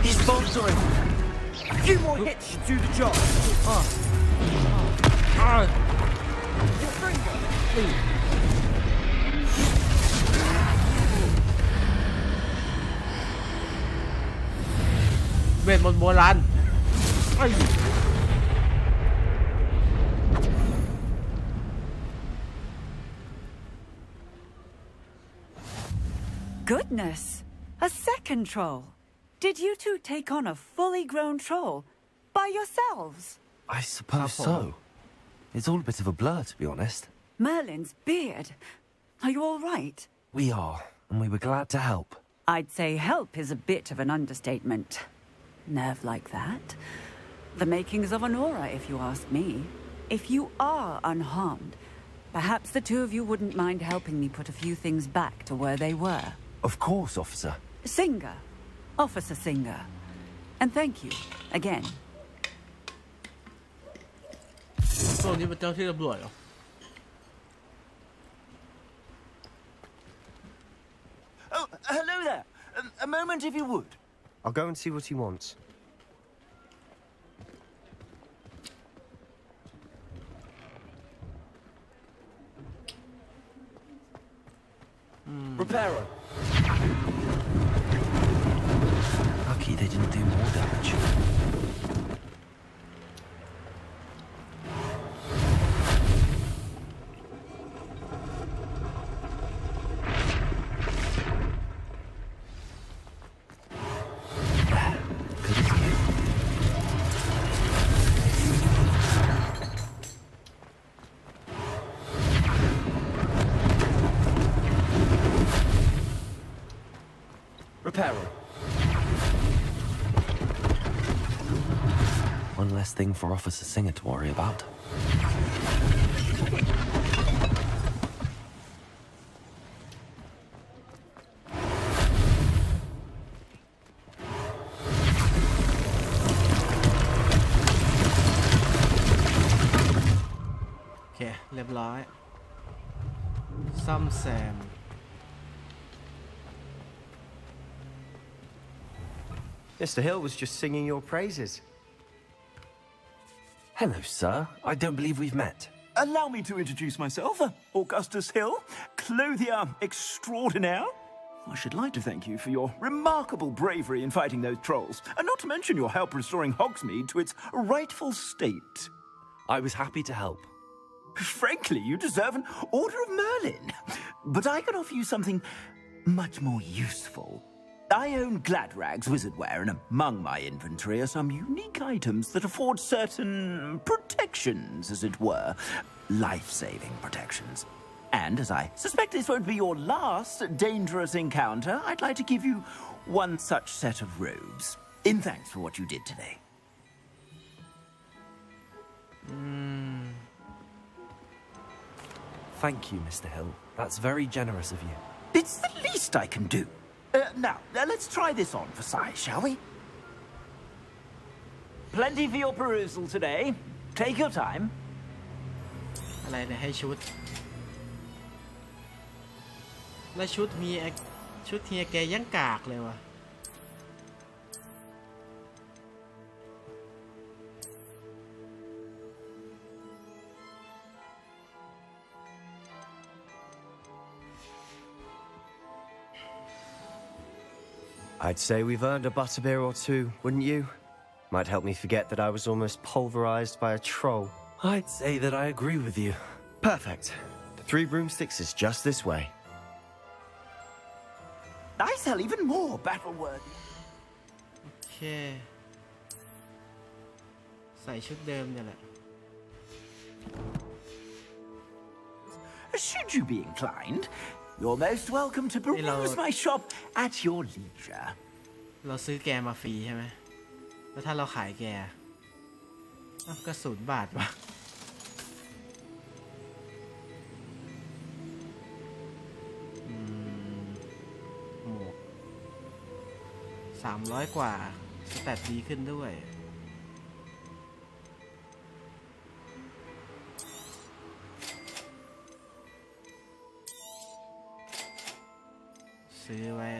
He's faltering. A few more hits should do the job. Your เวทมนต์โบราณ Goodness! A second troll! Did you two take on a fully grown troll by yourselves? I suppose so. It's all a bit of a blur, to be honest. Merlin's beard. Are you all right? We are, and we were glad to help. I'd say help is a bit of an understatement. Nerve like that. The makings of an aura, if you ask me. If you are unharmed, perhaps the two of you wouldn't mind helping me put a few things back to where they were. Of course, officer. Singer. Officer Singer. And thank you, again. พวกนี้เป็นเจ้าที่ตำรวจเหรอ Oh, hello there. A moment, if you would. I'll go and see what he wants. Reparo. Lucky they didn't do more damage. Reparo. One less thing for Officer Singer to worry about. Okay, เรียบร้อย ซ่อมแซม Mr. Hill was just singing your praises. Hello, sir. I don't believe we've met. Allow me to introduce myself, Augustus Hill, clothier extraordinaire. I should like to thank you for your remarkable bravery in fighting those trolls, and not to mention your help restoring Hogsmeade to its rightful state. I was happy to help. Frankly, you deserve an Order of Merlin. But I can offer you something much more useful. I own Gladrag's wizardware, and among my inventory are some unique items that afford certain protections, as it were. Life-saving protections. And as I suspect this won't be your last dangerous encounter, I'd like to give you one such set of robes, in thanks for what you did today. Thank you, Mr. Hill. That's very generous of you. It's the least I can do. Now, let's try this on for size, shall we? Plenty for your perusal today. Take your time. อะไรเนี่ยให้ชุดแล้วชุดเฮียแกยังกากเลยว่ะI'd say we've earned a butterbeer or two, wouldn't you? Might help me forget that I was almost pulverized by a troll. I'd say that I agree with you. Perfect. The 3 broomsticks is just this way. I sell even more battle-worthy. โอเคใส่ชุดเดิมเนี่ยแหละ Should you be inclined, you're most welcome to peruse my shop at your leisure. เราซื้อแกมาฟรีใช่ไหมแล้วถ้าเราขายแกก็$0ว่ะหมวก300 กว่าสแตทดีขึ้นด้วยซื้อไว้29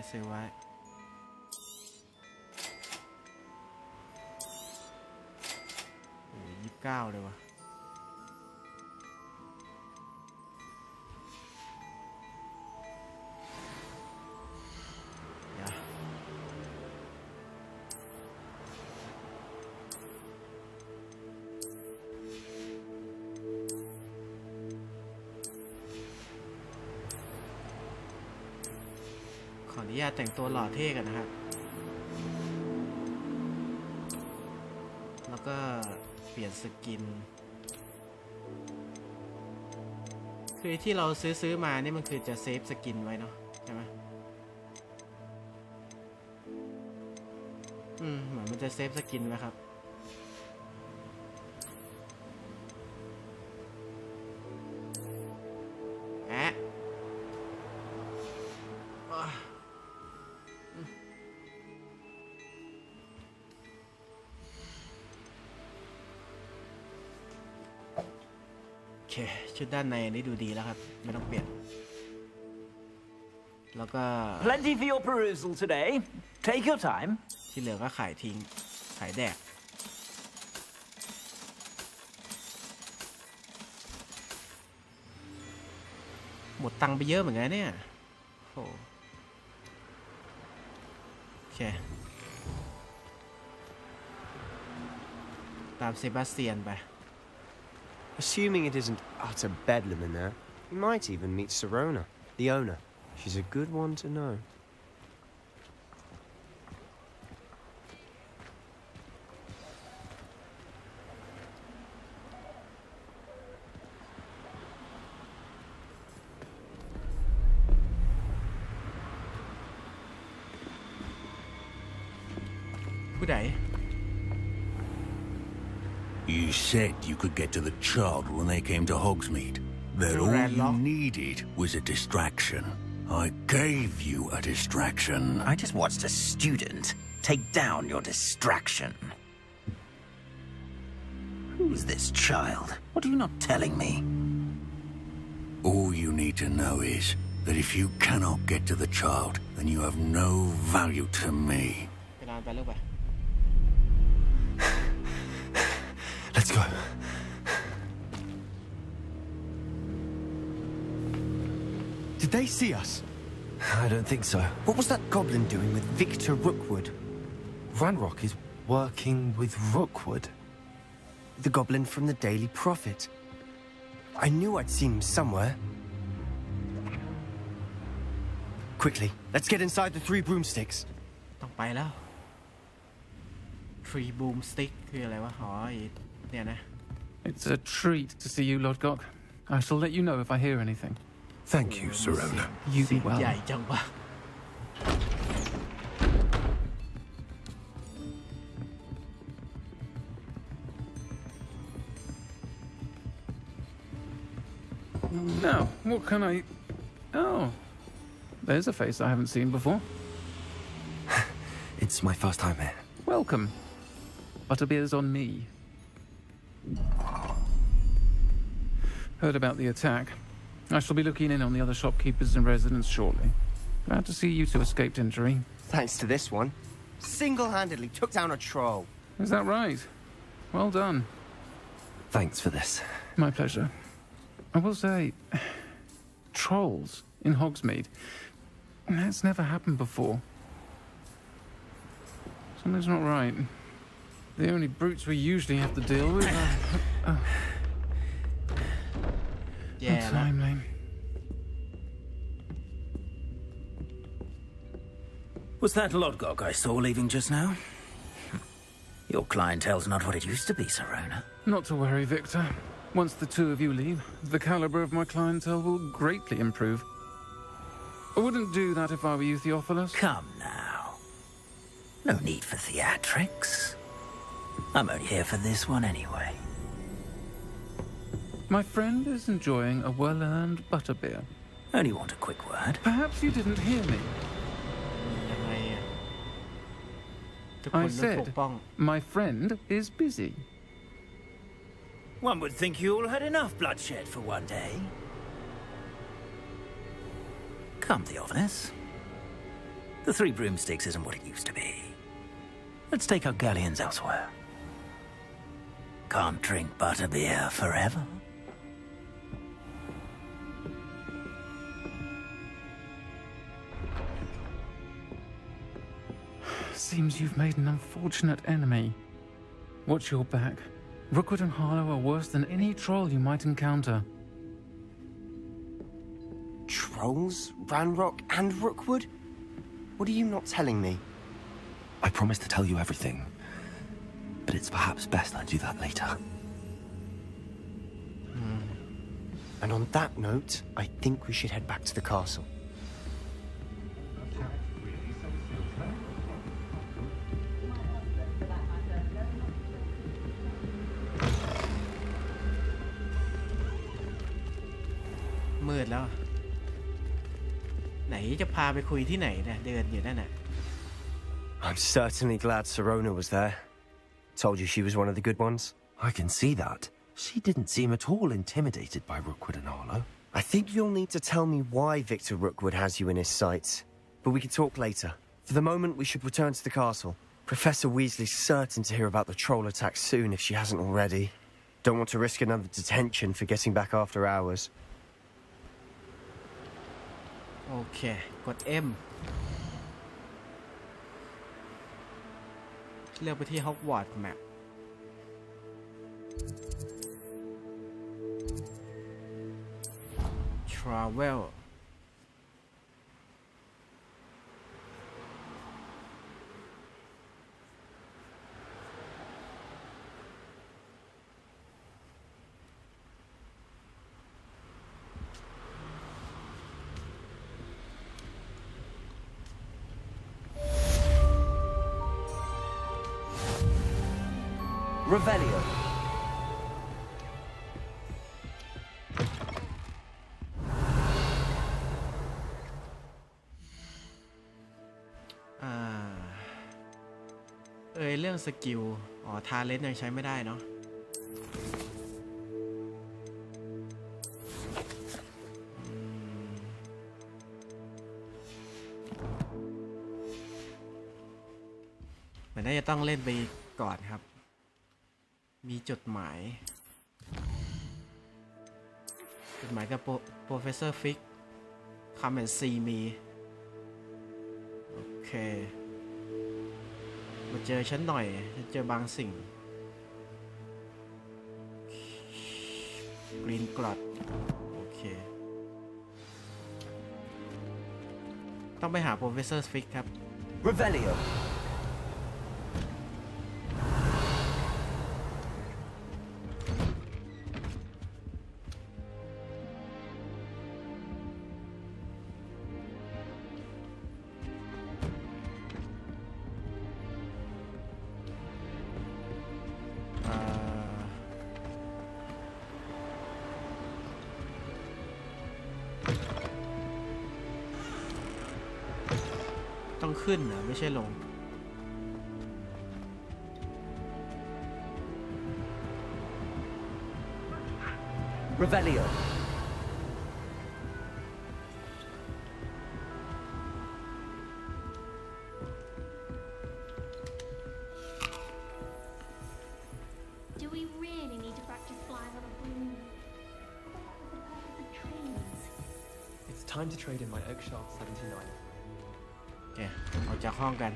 เลยวะขออนุญาตแต่งตัวหล่อเท่กันนะครับแล้วก็เปลี่ยนสกินคือที่เราซื้อมานี่มันคือจะเซฟสกินไว้เนาะใช่ไหมเหมือนมันจะเซฟสกินไว้ครับโอเคชุดด้านในนี้ดูดีแล้วครับไม่ต้องเปลี่ยนแล้วก็ Plenty for your perusal today. Take your time. ที่เหลือก็ขายทิ้งขายแดกหมดตังค์ไปเยอะเหมือนกันเนี่ยโอเคตามเซบาสเตียนไปAssuming it isn't utter bedlam in there, we might even meet Sirona, the owner. She's a good one to know. Who die? You said you could get to the child when they came to Hogsmeade. That all you needed was a distraction. I gave you a distraction. I just watched a student take down your distraction. Who's this child? What are you not telling me? All you need to know is that if you cannot get to the child, then you have no value to me. Let's go. Did they see us? I don't think so. What was that goblin doing with Victor Rookwood? Ranrock is working with Rookwood. The goblin from the Daily Prophet. I knew I'd seen him somewhere. Quickly, let's get inside the 3 broomsticks. ต้องไปแล้ว Tree Boom Stick คืออะไรวะอ๋อเนี่ยนะ It's a treat to see you, Lodgok. I shall let you know if I hear anything. Thank you, Sirona. You be well. ใหญ่จังวะ Now, what can I... Oh, there's a face I haven't seen before. It's my first time here. Welcome. Butterbeer's on me. Heard about the attack. I shall be looking in on the other shopkeepers and residents shortly. Glad to see you two escaped injury. Thanks to this one. Single-handedly took down a troll. Is that right? Well done. Thanks for this. My pleasure. I will say, trolls in Hogsmeade. That's never happened before. Something's not right. The only brutes we usually have to deal with are... Untimely. Was that Lodgok I saw leaving just now? Your clientele's not what it used to be, Sirona. Not to worry, Victor. Once the two of you leave, the caliber of my clientele will greatly improve. I wouldn't do that if I were you, Theophilus. Come now. No need for theatrics. I'm only here for this one anyway. My friend is enjoying a well-earned butterbeer. Only want a quick word. Perhaps you didn't hear me. I said, my friend is busy. One would think you all had enough bloodshed for one day. Come, Theophilus. The Three Broomsticks isn't what it used to be. Let's take our galleons elsewhere. Can't drink butterbeer forever. Seems you've made an unfortunate enemy. Watch your back. Rookwood and Harlow are worse than any troll you might encounter. Trolls? Ranrock and Rookwood? What are you not telling me? I promise to tell you everything, but it's perhaps best I do that later. And on that note, I think we should head back to the castle. Mượtแล้ว ไหนจะพาไปคุยที่ไหนเนี่ยเดินอยู่นั่นน่ะ I'm certainly glad Sirona was there. Told you she was one of the good ones. I can see that. She didn't seem at all intimidated by Rookwood and Harlow. I think you'll need to tell me why Victor Rookwood has you in his sights. But we can talk later. For the moment, we should return to the castle. Professor Weasley's certain to hear about the troll attack soon if she hasn't already. Don't want to risk another detention for getting back after hours. โอเคกด M เลือกไปที่ Hogwarts Map Travel Revelio.เรื่องสกิลทาเลนต์ยังใช้ไม่ได้เนาะมันน่าจะต้องเล่นไปก่อนครับมีจดหมายกับProfessor Fig Come and see me โอเคมาเจอฉันหน่อยฉันเจอบางสิ่งกรีนกรอดโอเคต้องไปหา Professor Fig ครับ Revelio. Uh, ต้องขึ้นเหรอไม่ใช่ลง Revelio. Do we really need to practice flying on a broom? What was the purpose of trains? It's time to trade in my Oak Shaft 79. โอเคออกจากห้องกัน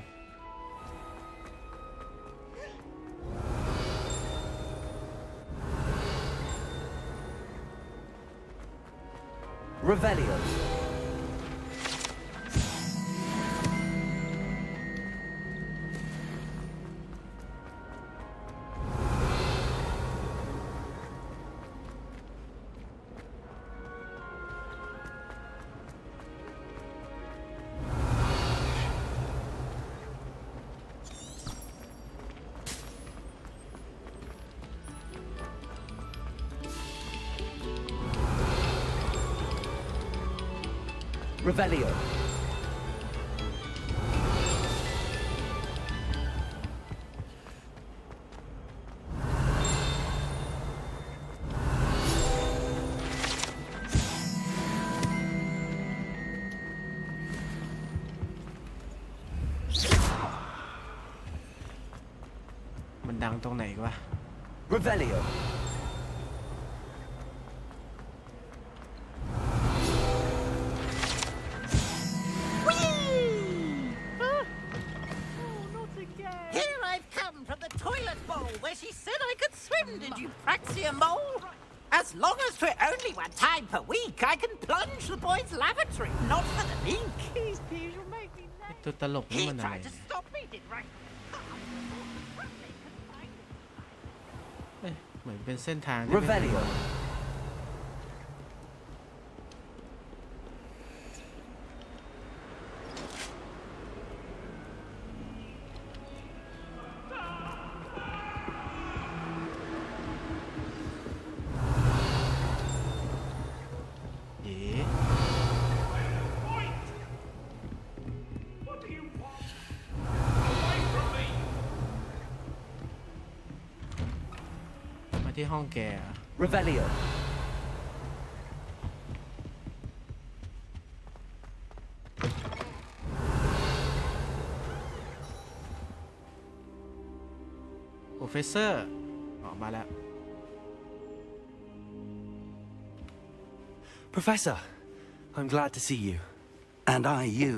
Revelio. Revelio.มันดังตรงไหนวะ Revelio. Here I've come from the toilet bowl where she said I could swim, did you praxia mole? As long as for only 1 time per week, I can plunge the boys' lavatory, not for the leak. These peas will make me ตัวตลกนี่ He มันอะไร tried to stop me, did right? เอ้ยเหมือนเป็นเส้นทาง Revelio. เอ๋มาที่ห้องแกเหรอ Revelio. Professor ออกมาแล้ว Professor, I'm glad to see you. And I you.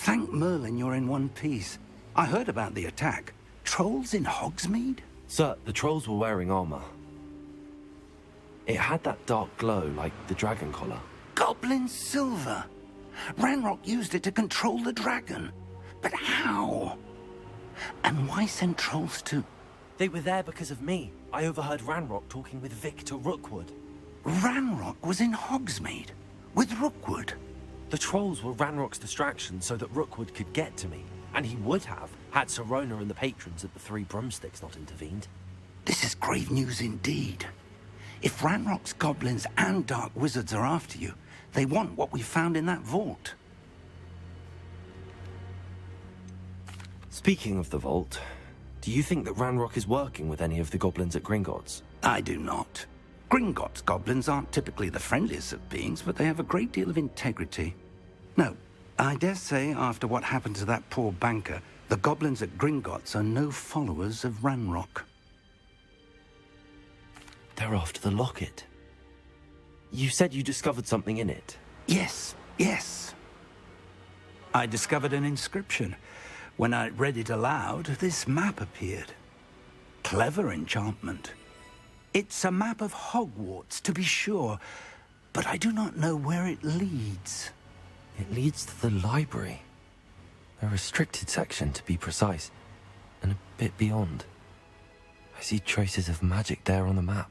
Thank Merlin you're in one piece. I heard about the attack. Trolls in Hogsmeade? Sir, the trolls were wearing armor. It had that dark glow like the dragon collar. Goblin silver. Ranrock used it to control the dragon. But how? And why send trolls to... They were there because of me. I overheard Ranrock talking with Victor Rookwood. Ranrock was in Hogsmeade with Rookwood. The trolls were Ranrock's distraction so that Rookwood could get to me. And he would have, had Sirona and the patrons at the Three Broomsticks not intervened. This is grave news indeed. If Ranrock's goblins and dark wizards are after you, they want what we found in that vault. Speaking of the vault, do you think that Ranrock is working with any of the goblins at Gringotts? I do not. Gringotts goblins aren't typically the friendliest of beings, but they have a great deal of integrity. No, I dare say after what happened to that poor banker, the goblins at Gringotts are no followers of Ranrock. They're after the locket. You said you discovered something in it. Yes, yes. I discovered an inscription. When I read it aloud, this map appeared. Clever enchantment. It's a map of Hogwarts, to be sure, but I do not know where it leads. It leads to the library. A restricted section, to be precise, and a bit beyond. I see traces of magic there on the map.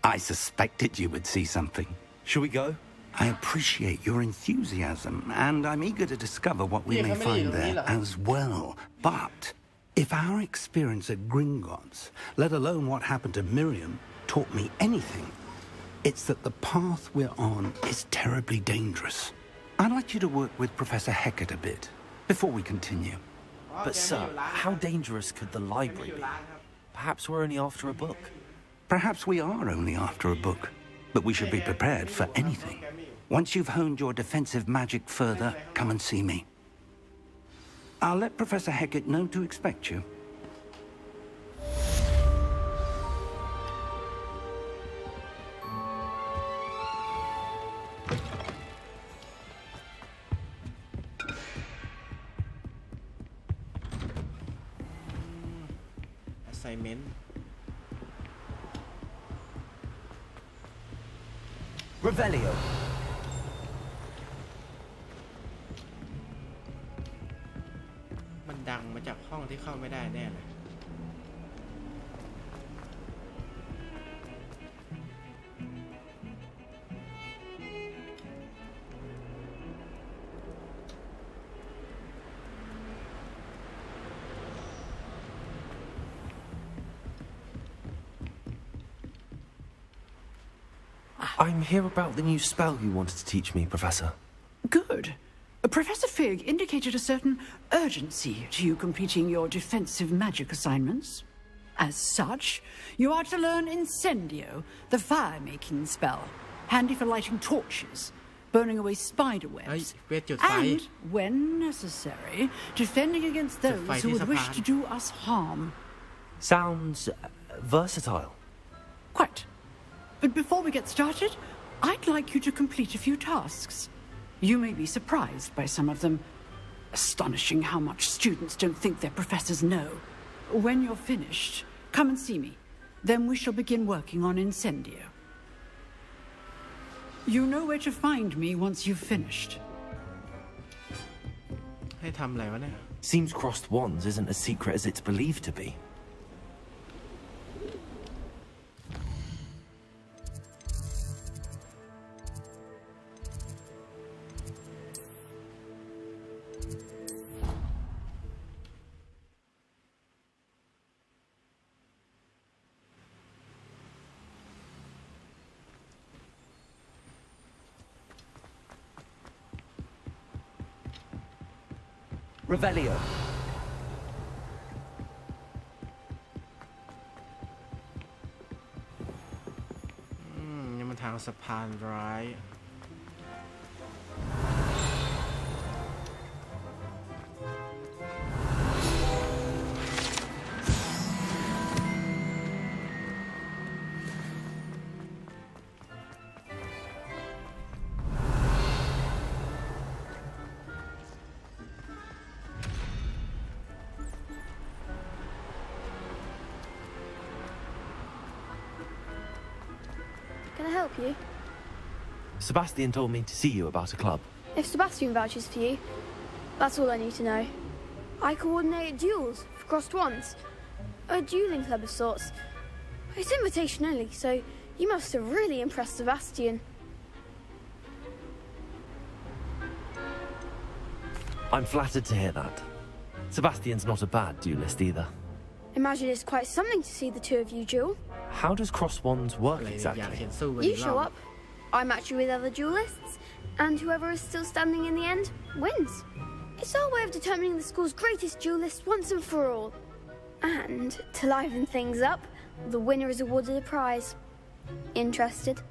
I suspected you would see something. Shall we go? I appreciate your enthusiasm, and I'm eager to discover what we may find there as well. But if our experience at Gringotts, let alone what happened to Miriam, taught me anything, it's that the path we're on is terribly dangerous. I'd like you to work with Professor Hecat a bit before we continue. But sir, how dangerous could the library be? Perhaps we're only after a book. Perhaps we are only after a book, but we should be prepared for anything. Once you've honed your defensive magic further, come and see me. I'll let Professor Hecat know to expect you. Assignment Revelio. มันดังมาจากห้องที่เข้าไม่ได้แน่เลย I'm here about the new spell you wanted to teach me, Professor. Good. Professor Fig indicated a certain urgency to you completing your defensive magic assignments. As such, you are to learn Incendio, the fire-making spell, handy for lighting torches, burning away spider webs, and, when necessary, defending against those who would wish to do us harm. Sounds versatile. Quite. But before we get started, I'd like you to complete a few tasks. You may be surprised by some of them. Astonishing how much students don't think their professors know. When you're finished, come and see me. Then we shall begin working on Incendio. You know where to find me once you've finished. ให้ทำอะไรวะเนี่ย Seems crossed wands isn't as secret as it's believed to be. Revelio. นี่มันทางสะพานร้าย Can I help you? Sebastian told me to see you about a club. If Sebastian vouches for you, that's all I need to know. I coordinate duels for crossed wands. A dueling club of sorts. It's invitation only, so you must have really impressed Sebastian. I'm flattered to hear that. Sebastian's not a bad duelist either. Imagine it's quite something to see the two of you duel. How does cross wands work exactly? You show up, I match you with other duelists, and whoever is still standing in the end wins. It's our way of determining the school's greatest duelist once and for all. And to liven things up, the winner is awarded a prize. Interested?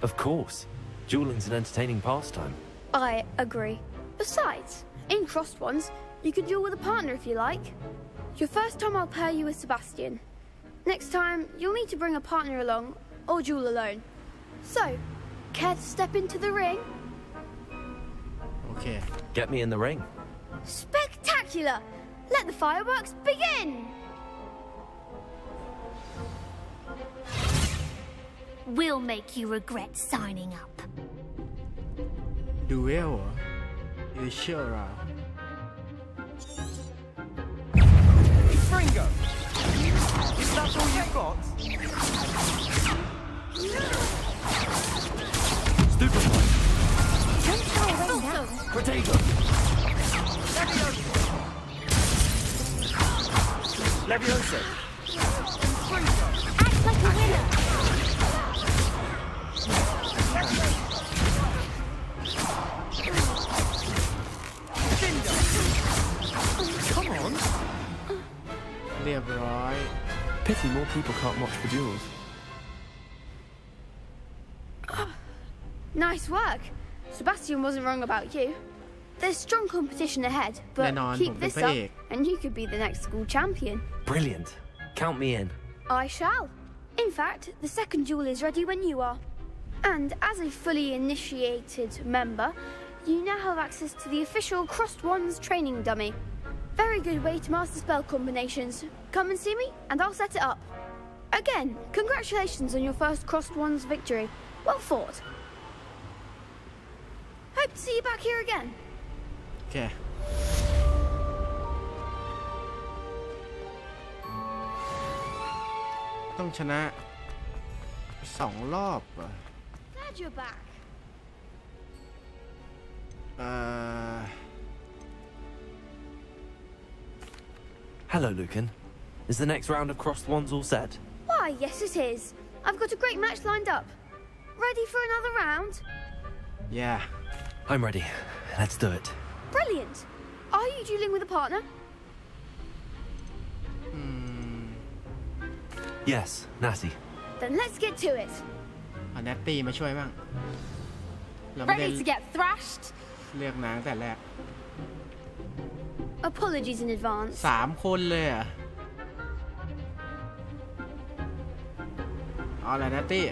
Of course. Dueling's an entertaining pastime. I agree. Besides, in crossed ones, you can duel with a partner if you like. Your first time I'll pair you with Sebastian. Next time, you'll need to bring a partner along, or duel alone. So, care to step into the ring? Okay. Get me in the ring. Spectacular! Let the fireworks begin! We'll make you regret signing up. ดูเอลเหรอเอเชียรา Fringo! Is that all you've got? Stupefy! Don't throw away now. Protego! Levioso! Act like a winner. Come on! เรียบร้อย Pity more people can't watch the duels. Nice work. Sebastian wasn't wrong about you. There's strong competition ahead, but keep this up and you could be the next school champion. Brilliant. Count me in. I shall. In fact, the second duel is ready when you are. And as a fully initiated member, you now have access to the official Crossed Wands training dummy. Very good way to master spell combinations. Come and see me, and I'll set it up. Again, congratulations on your first Crossed Wands victory. Well fought. Hope to see you back here again. โอเคต้องชนะ2 รอบเหรอ Glad you're back. Hello, Lucan. Is the next round of Crossed Wands all set? Why, yes it is. I've got a great match lined up. Ready for another round? Yeah. I'm ready. Let's do it. Brilliant. Are you dueling with a partner? Yes, Natty. Then let's get to it. เอาแนตตี้มาช่วยบ้างเราไม่ได้ Ready to get thrashed? เลือกนางแต่แรก Apologies in advance. 3 คนเลยอ่ะเอาละแนตตี้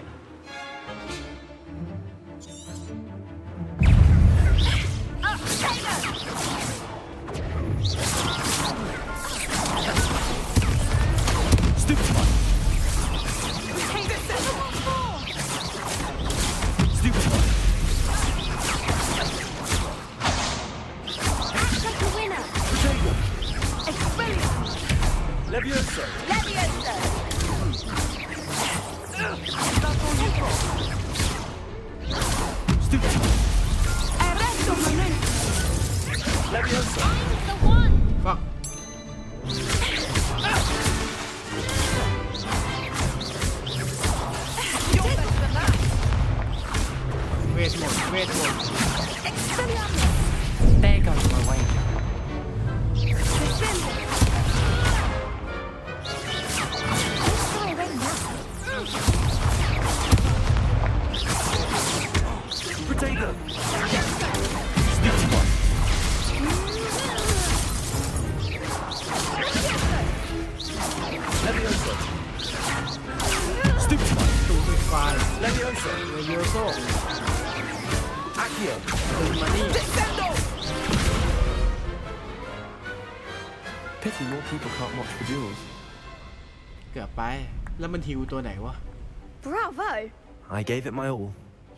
Stupefy! Stupefy! Act like a winner. Protego! Experience. Levioso! Levioso. That's all you've got? Stupefy! Arresto momento. Levioso! I'm the one. Fuck. You're better than that. เวทหมด Expelliarmus. There goes my wager. Defend. Don't throw away now. Protego! Stupefy! Levioso! Stupefy! ตูดไฟ Levioso! เรเยโซ่ Accio! ตื่นมานี่ Pity more people can't watch the duels. เกือบไป แล้วมันฮิวตัวไหนวะ Bravo. I gave it my all.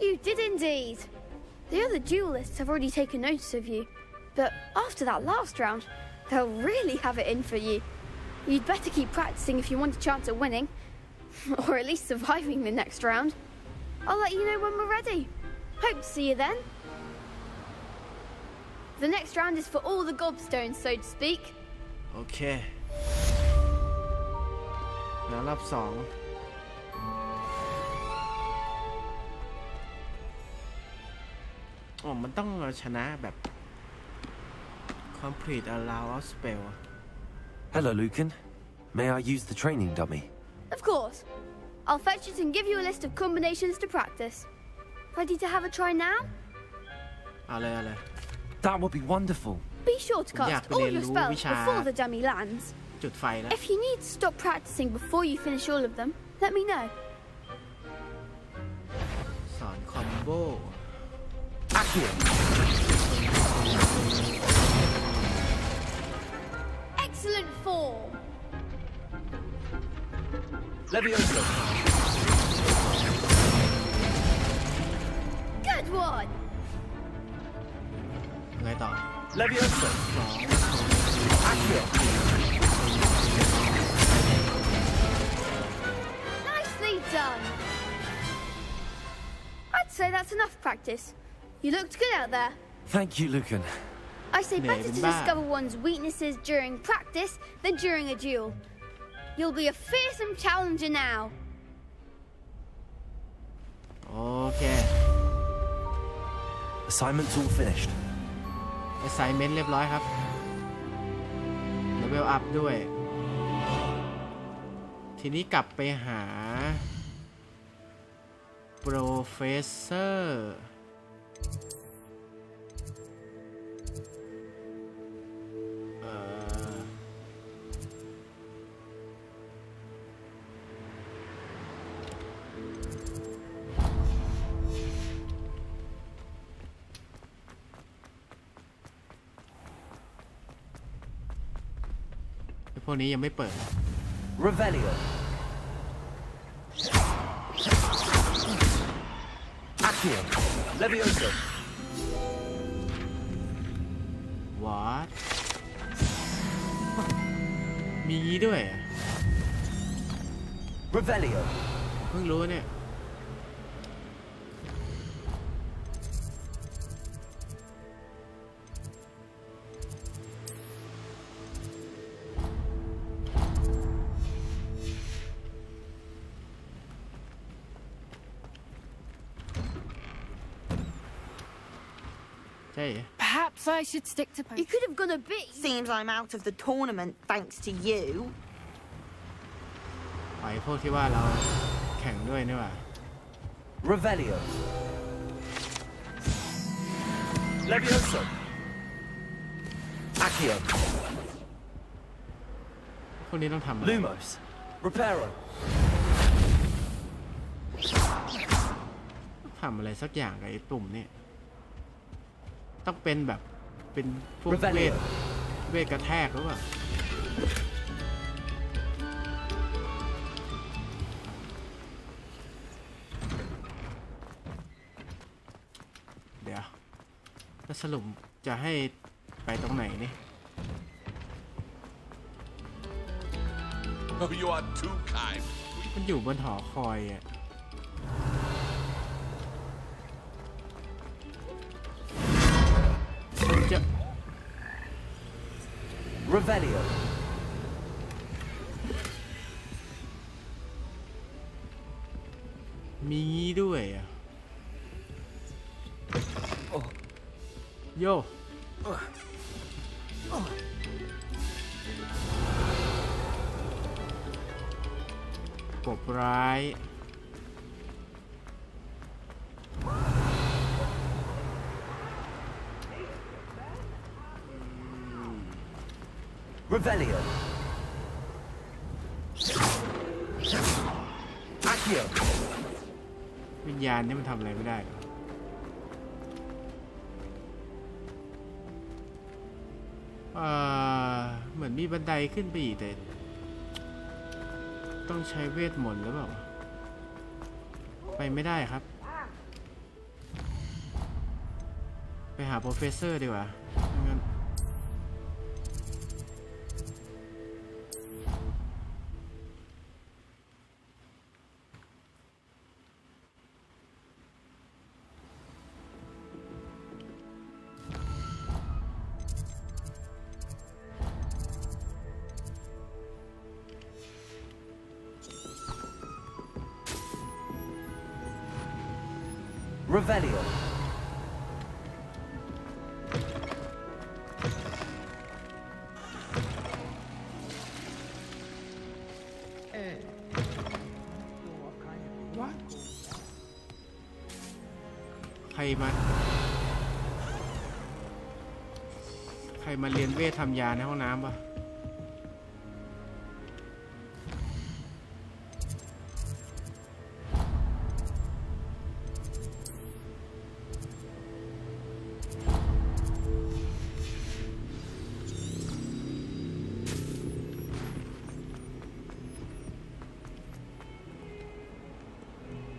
You did indeed. The other duelists have already taken notice of you, but after that last round, they'll really have it in for you. You'd better keep practicing if you want a chance at winning, or at least surviving the next round. I'll let you know when we're ready. Hope to see you then. The next round is for all the gobstones, so to speak. โอเค แล้วรอบ 2อ๋อมันต้องชนะแบบ complete allow of spell Hello, Lucan. May I use the training dummy? Of course. I'll fetch it and give you a list of combinations to practice. Ready to have a try now? เอาเลย That would be wonderful. Be sure to cast all your spells before the dummy lands. จุดไฟแล้ว If you need to stop practicing before you finish all of them, let me know. สอนคอมโบ Accio! Excellent form. Levioso! Good one. Leviosa. Accio. Nicely done. I'd say that's enough practice. You looked good out there. Thank you, Lucan. I say better to discover one's weaknesses during practice than during a duel. You'll be a fearsome challenger now. Okay. Assignment's all finished. Assignment เรียบร้อยครับ Level up ด้วย ทีนี้กลับไปหา Professorพวกนี้ยังไม่เปิด Revelio. Accio. Leviosa. What มีงี้ด้วยอ่ะ Revelio. เพิ่งรู้เนี่ยPerhaps I should stick to potions. You could have gone a bit. Seems I'm out of the tournament thanks to you. ไอ้พวกที่ว่าเราแข่งด้วยนี่หว่า Revelio. Leviosa. Accio. พวกนี้ต้องทำ Lumos. Reparo. ทำอะไรสักอย่างกับไอ้ตุ่มนี่ต้องเป็นแบบเป็นพวกเวทกระแทกหรือเปล่าเดี๋ยวแล้วสรุปจะให้ไปตรงไหนนี่ Oh, you are too kind. มันอยู่บนหอคอยอ่ะRevelio. มีงี้ด้วยอ่ะโยกบร้าย Revelio. Accio. วิญญาณนี่มันทำอะไรไม่ได้หรอเหมือนมีบันไดขึ้นไปอีกแต่ต้องใช้เวทมนต์หรือเปล่าไปไม่ได้ครับไปหาโปรเฟสเซอร์ดีกว่างั้นRevelio. What? ใครมาเรียนเวททำยาในห้องน้ำปะ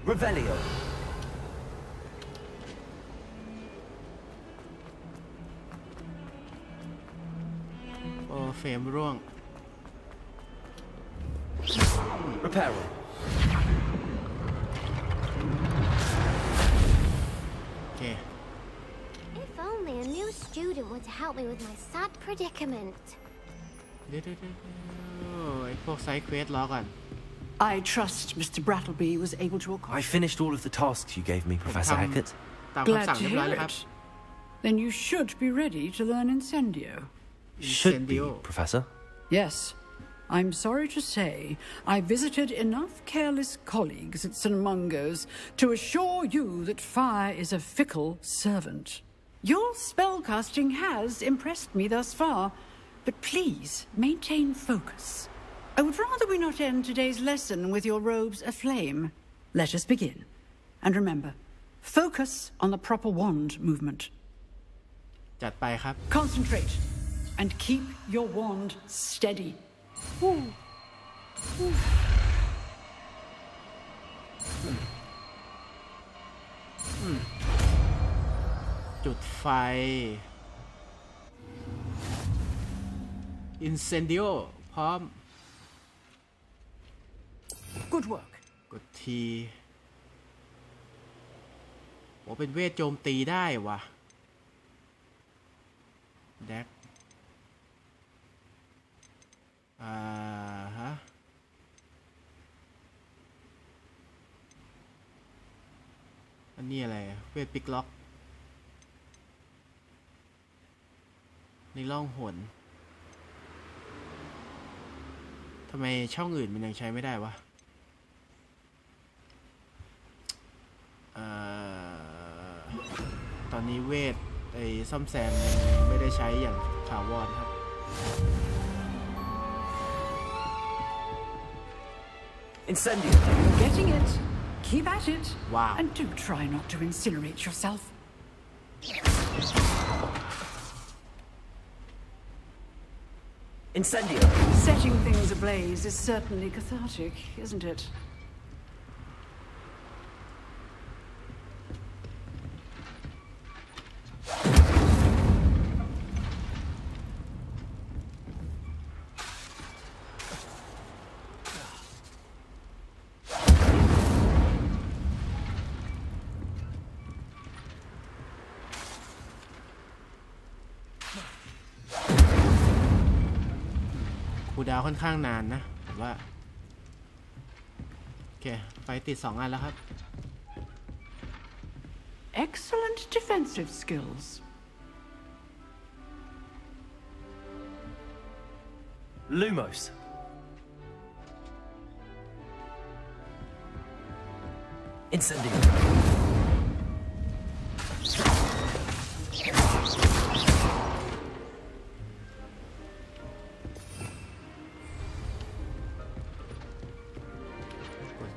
Revelio. เฟรมร่วง Repair. Okay. If only a new student were to help me with my sad predicament. เดี๋ยวไอ้พวกไซด์เควสล้อก่อน I trust Mr. Brattleby was able to accomplish. I finished all of the tasks you gave me, Professor Hackett. Glad to hear it. Then you should be ready to learn Incendio. Should be, Professor. Yes. I'm sorry to say I visited enough careless colleagues at St. Mungo's to assure you that fire is a fickle servant. Your spellcasting has impressed me thus far, but please maintain focus. I would rather we not end today's lesson with your robes aflame. Let us begin. And remember, focus on the proper wand movement. จัดไปครับ Concentrate and keep your wand steady. Ooh. จุดไฟ Incendio พร้อม Good work. กดทีโอ้เป็นเวทโจมตีได้วะแดกฮะอันนี้อะไรเวทปิกล็อกในร่องหนทำไมช่องอื่นมันยังใช้ไม่ได้วะตอนนี้เวทไอ้ซ่อมแซมยังไม่ได้ใช้อย่างถาวรครับ Incendio. You're getting it. Keep at it. Wow. And do try not to incinerate yourself. Incendio. Setting things ablaze is certainly cathartic, isn't it?คูลดาวน์ค่อนข้างนานนะผมว่าโอเคไฟติด2 อันแล้วครับ Excellent defensive skills. Lumos. Incendio.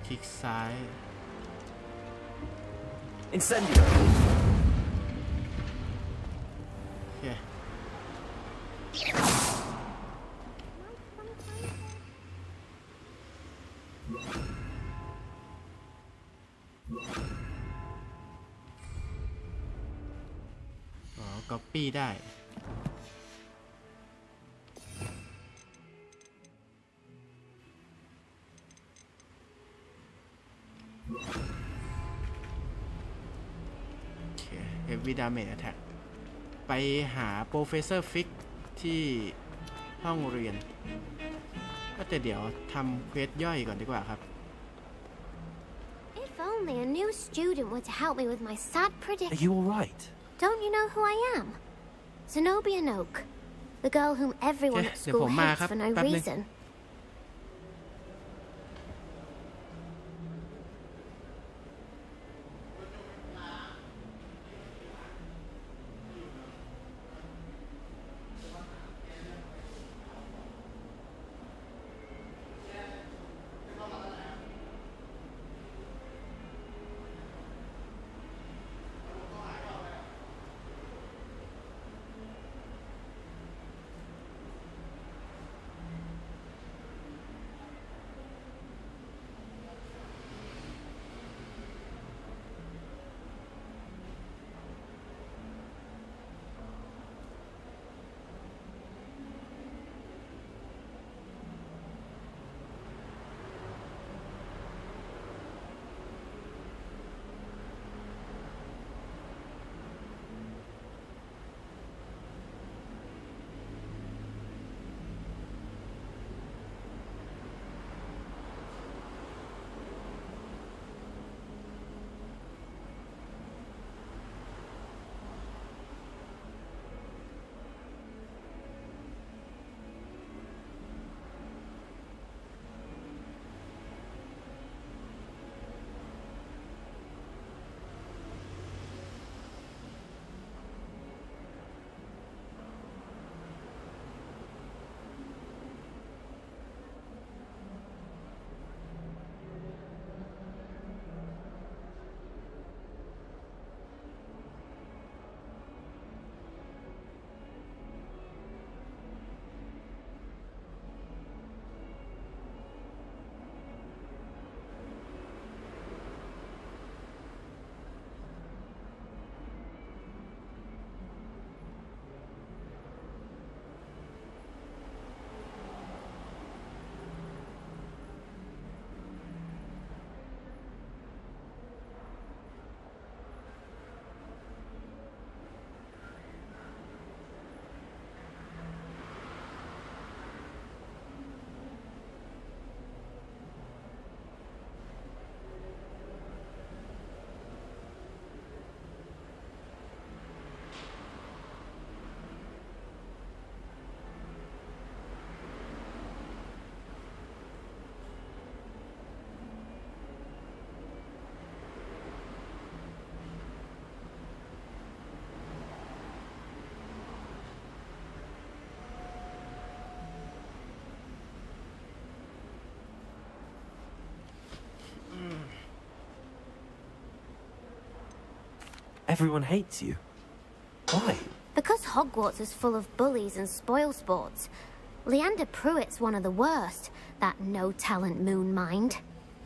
คลิกซ้าย Incendio. โอเคก๊อปปี้ได้Heavy Damage Attack ไปหา Professor Fig ที่ห้องเรียนก็แต่เดี๋ยวทำเควสย่อยก่อนดีกว่าครับ If only a new student were to help me with my sad predicament. Are you alright? Don't you know who I am? Zenobia Noak, the girl whom everyone at school hates for no reason. Everyone hates you. Why? Because Hogwarts is full of bullies and spoilsports. Leander Pruitt's one of the worst, that no-talent moon mind.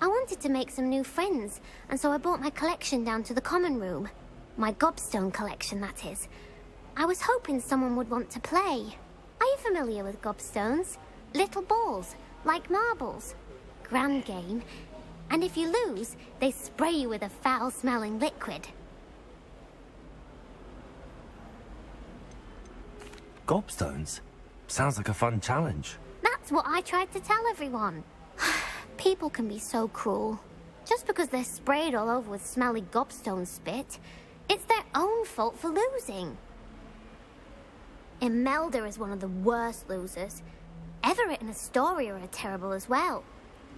I wanted to make some new friends, and so I brought my collection down to the common room. My gobstone collection, that is. I was hoping someone would want to play. Are you familiar with gobstones? Little balls, like marbles. Grand game. And if you lose, they spray you with a foul-smelling liquid. Gobstones? Sounds like a fun challenge. That's what I tried to tell everyone. People can be so cruel. Just because they're sprayed all over with smelly gobstone spit, it's their own fault for losing. Imelda is one of the worst losers. Everett and Astoria are terrible as well.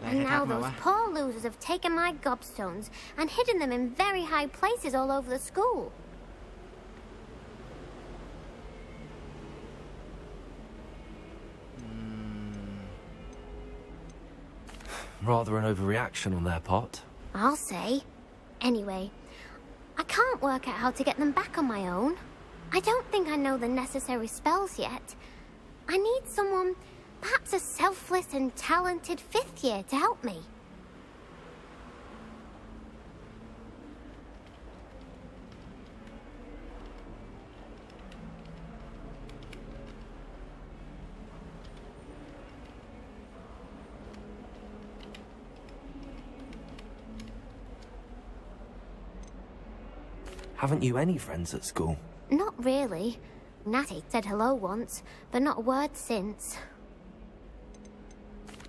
And now those poor losers have taken my gobstones and hidden them in very high places all over the school. Rather an overreaction on their part. I'll say. Anyway, I can't work out how to get them back on my own. I don't think I know the necessary spells yet. I need someone, perhaps a selfless and talented fifth year to help me. Haven't you any friends at school? Not really. Natty said hello once, but not a word since.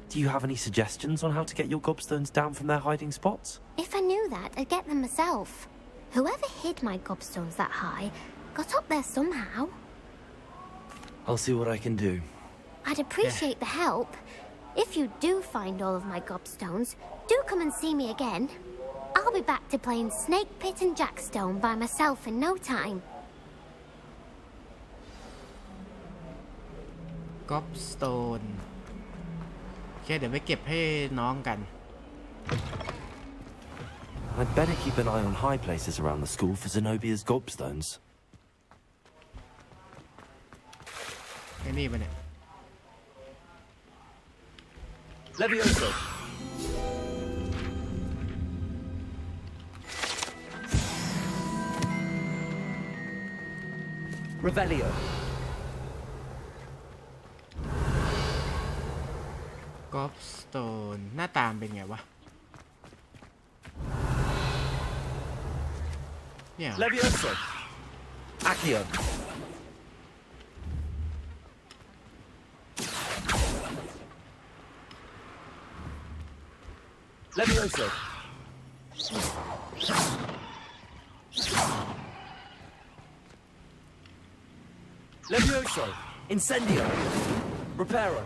Do you have any suggestions on how to get your gobstones down from their hiding spots? If I knew that, I'd get them myself. Whoever hid my gobstones that high got up there somehow. I'll see what I can do. I'd appreciate the help. If you do find all of my gobstones, do come and see me again. I'll be back to playing Snake Pit and Jackstone by myself in no time. Gobstone โอเคเดี๋ยวไปเก็บให้น้องกัน I'd better keep an eye on high places around the school for Zenobia's gobstones. ไอ้นี่ปะเนี่ย Levioso. Revelio. Gobstone หน้าตามเป็นไงวะเนี่ย Levioso. Accio. Levioso. Levioso. Incendio. Reparo.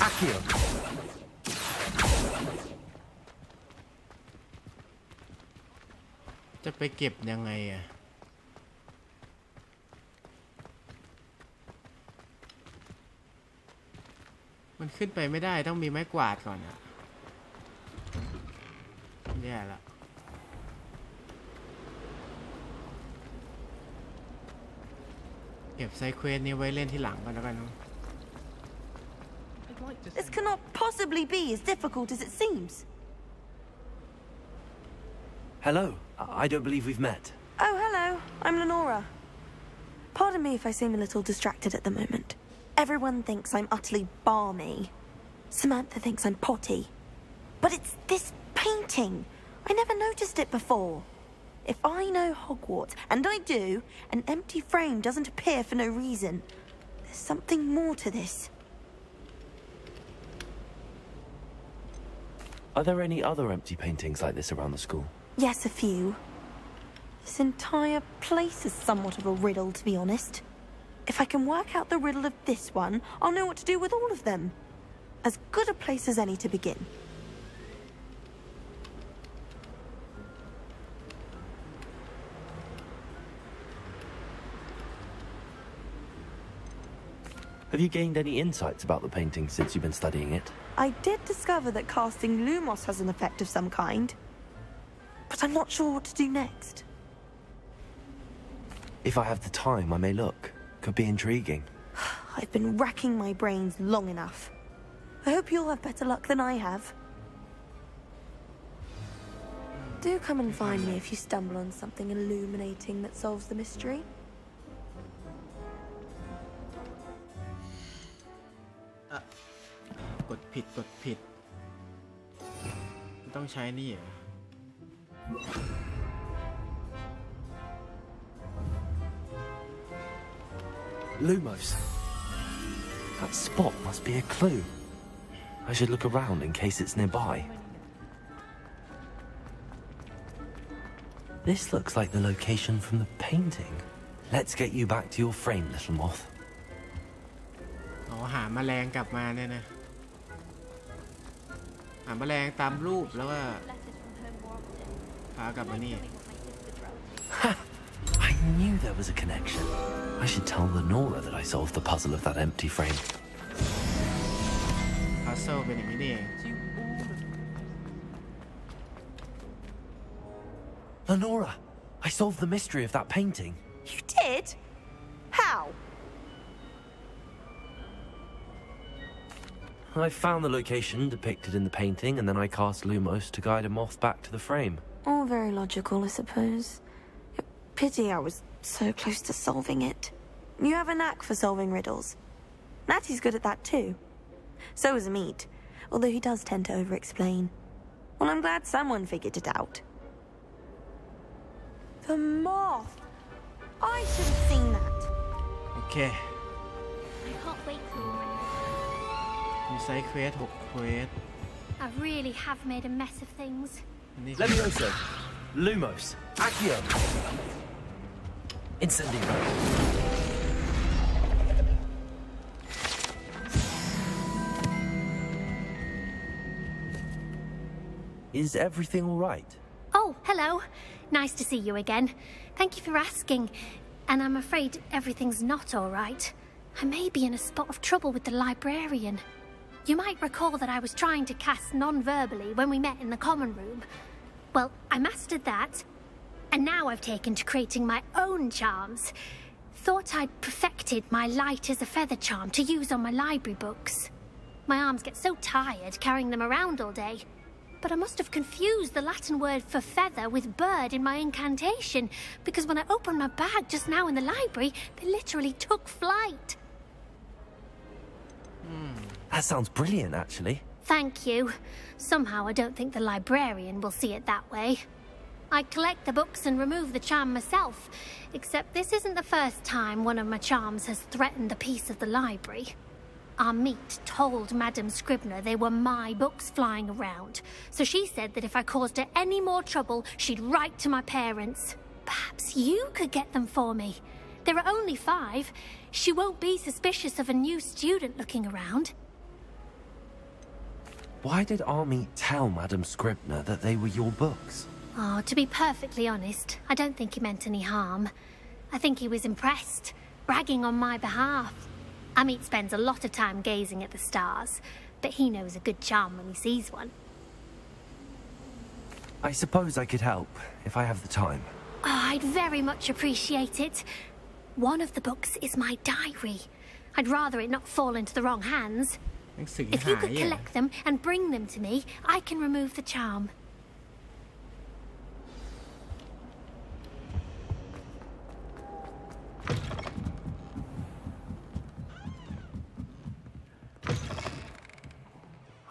Accio. จะไปเก็บยังไงอะมันขึ้นไปไม่ได้ต้องมีไม้กวาดก่อนอะแย่ละเก็บไซเควสนี้ไว้เล่นที่หลังก่อนแล้วกัน This cannot possibly be as difficult as it seems. Hello. I don't believe we've met. Oh, hello. I'm Lenora. Pardon me if I seem a little distracted at the moment. Everyone thinks I'm utterly balmy. Samantha thinks I'm potty. But it's this painting. I never noticed it before. If I know Hogwarts, and I do, an empty frame doesn't appear for no reason. There's something more to this. Are there any other empty paintings like this around the school? Yes, a few. This entire place is somewhat of a riddle, to be honest. If I can work out the riddle of this one, I'll know what to do with all of them. As good a place as any to begin. Have you gained any insights about the painting since you've been studying it? I did discover that casting Lumos has an effect of some kind. But I'm not sure what to do next. If I have the time, I may look. Could be intriguing. I've been racking my brains long enough. I hope you'll have better luck than I have. Do come and find me if you stumble on something illuminating that solves the mystery. กดผิดต้องใช้นี่เหรอ Lumos. That spot must be a clue. I should look around in case it's nearby. This looks like the location from the painting. Let's get you back to your frame, little moth. อ๋อหาแมลงกลับมาเนี่ยนะหาแมลงตามรูปแล้วก็พากลับมานี่ I knew there was a connection. I should tell Lenora that I solved the puzzle of that empty frame. Puzzle เป็นอย่างนี้นี่เอง Lenora, I solved the mystery of that painting. You did? How? I found the location depicted in the painting, and then I cast Lumos to guide a moth back to the frame. All very logical, I suppose. Pity I was so close to solving it. You have a knack for solving riddles. Natty's good at that too. So is Amit, although he does tend to over-explain. Well, I'm glad someone figured it out. The moth! I should have seen that. Okay. I can't wait for you. มีไซด์เควส6เควส I really have made a mess of things. Levioso, Lumos, Accio, Incendio. Is everything all right? Oh, hello. Nice to see you again. Thank you for asking. And I'm afraid everything's not all right. I may be in a spot of trouble with the librarian. You might recall that I was trying to cast non-verbally when we met in the common room. Well, I mastered that. And now I've taken to creating my own charms. Thought I'd perfected my light as a feather charm to use on my library books. My arms get so tired carrying them around all day. But I must have confused the Latin word for feather with bird in my incantation, because when I opened my bag just now in the library, they literally took flight. That sounds brilliant, actually. Thank you. Somehow I don't think the librarian will see it that way. I collect the books and remove the charm myself, except this isn't the first time one of my charms has threatened the peace of the library. Amit told Madame Scribner they were my books flying around, so she said that if I caused her any more trouble, she'd write to my parents. Perhaps you could get them for me. There are only 5. She won't be suspicious of a new student looking around. Why did Amit tell Madame Scribner that they were your books? Oh, to be perfectly honest, I don't think he meant any harm. I think he was impressed, bragging on my behalf. Amit spends a lot of time gazing at the stars, but he knows a good charm when he sees one. I suppose I could help, if I have the time. Oh, I'd very much appreciate it. One of the books is my diary. I'd rather it not fall into the wrong hands. If you could collect them and bring them to me, I can remove the charm.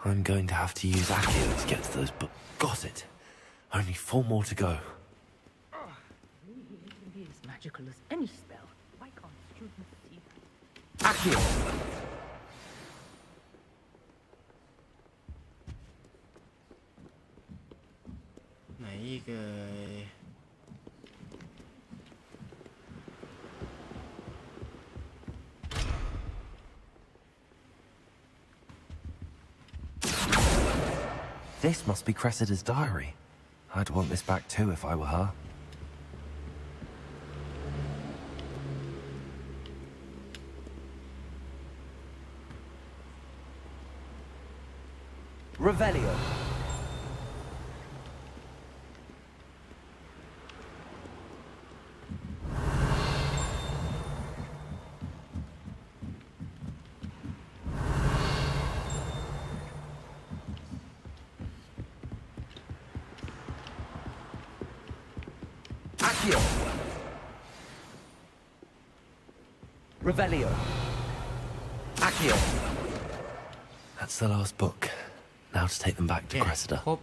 I'm going to have to use Accio to get to those books. Got it. Only 4 more to go. It can be as magical as any spell. Why can't students see that? Accio! This must be Cressida's diary. I'd want this back too if I were her. Revelio. Accio. Revelio. Accio. That's the last book. Now to take them back to Cressida. ครบ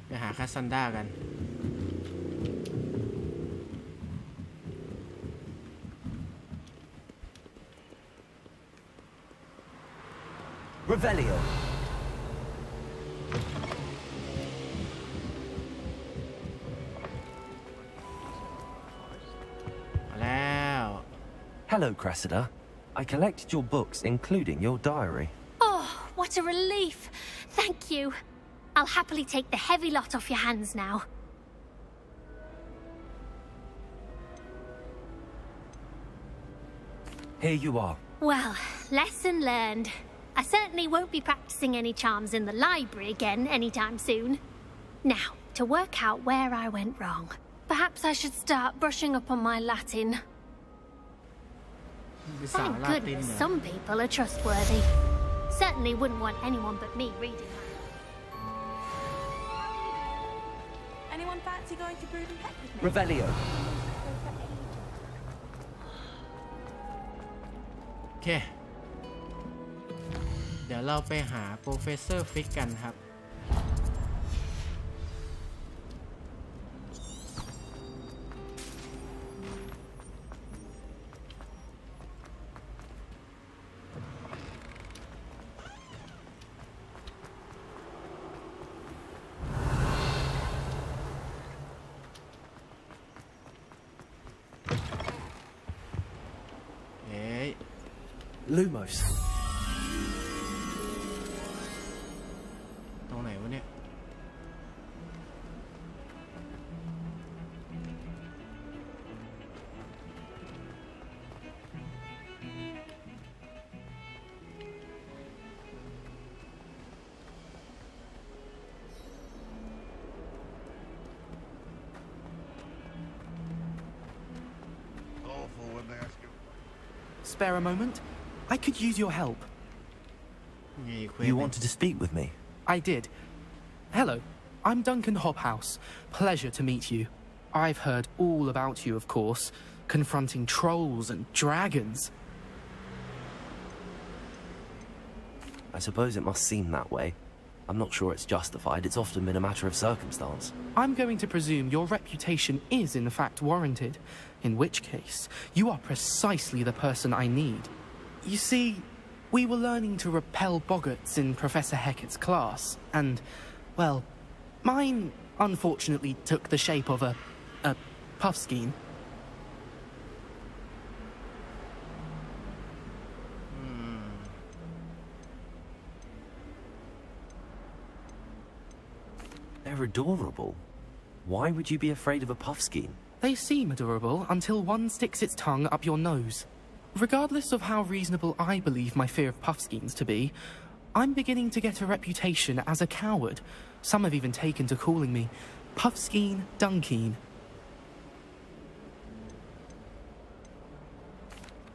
ไปหาคาซันดากัน Revelio. มาแล้ว Hello, Cressida. I collected your books, including your diary. Oh, what a relief. Thank you. I'll happily take the heavy lot off your hands now. Here you are. Well, lesson learned. I certainly won't be practicing any charms in the library again anytime soon. Now, to work out where I went wrong. Perhaps I should start brushing up on my Latin. Thank goodness some people are trustworthy. Certainly wouldn't want anyone but me reading that. Anyone fancy going to Brood and Peck with me? Revelio. โอเค เดี๋ยวเราไปหาโปรเฟสเซอร์ฟิกกันครับLumos. ตรงไหนวะเนี่ย Awful when they ask you. Spare a moment? I could use your help. You wanted to speak with me? I did. Hello, I'm Duncan Hobhouse. Pleasure to meet you. I've heard all about you, of course, confronting trolls and dragons. I suppose it must seem that way. I'm not sure it's justified. It's often been a matter of circumstance. I'm going to presume your reputation is in fact warranted, in which case, you are precisely the person I need. You see, we were learning to repel boggarts in Professor Hecat's class, and, well, mine unfortunately took the shape of a puffskein. They're adorable. Why would you be afraid of a puffskein? They seem adorable until one sticks its tongue up your nose. Regardless of how reasonable I believe my fear of puffskeins to be, I'm beginning to get a reputation as a coward. Some have even taken to calling me Puffskein Dunkeen.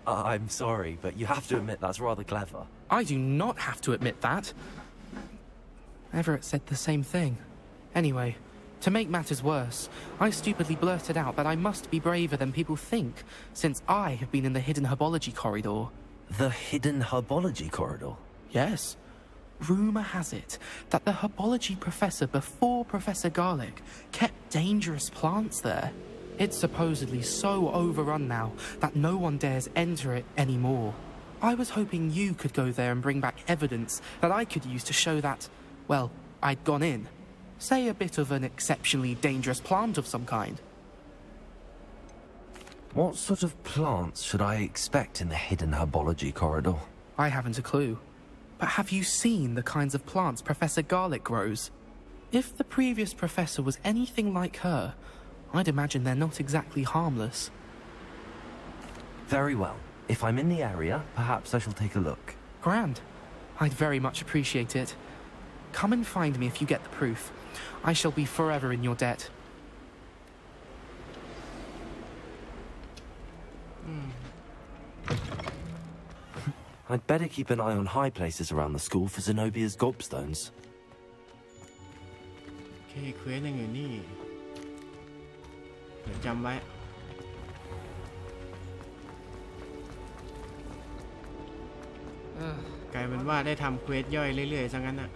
I'm sorry, but you have to admit that's rather clever. I do not have to admit that. Everett said the same thing. Anyway, to make matters worse, I stupidly blurted out that I must be braver than people think, since I have been in the hidden herbology corridor. The hidden herbology corridor? Yes. Rumour has it that the herbology professor before Professor Garlic kept dangerous plants there. It's supposedly so overrun now that no one dares enter it anymore. I was hoping you could go there and bring back evidence that I could use to show that, well, I'd gone in. Say a bit of an exceptionally dangerous plant of some kind. What sort of plants should I expect in the hidden herbology corridor? I haven't a clue. But have you seen the kinds of plants Professor Garlic grows? If the previous professor was anything like her, I'd imagine they're not exactly harmless. Very well. If I'm in the area, perhaps I shall take a look. Grand. I'd very much appreciate it. Come and find me if you get the proof. I shall be forever in your debt. I'd better keep an eye on high places around the school for Zenobia's gobstones. Okay, เควสยังอยู่นี่ เดี๋ยวจำไว้กลายเป็นว่าได้ทำเควสย่อยเรื่อยๆซะงั้นน่ะ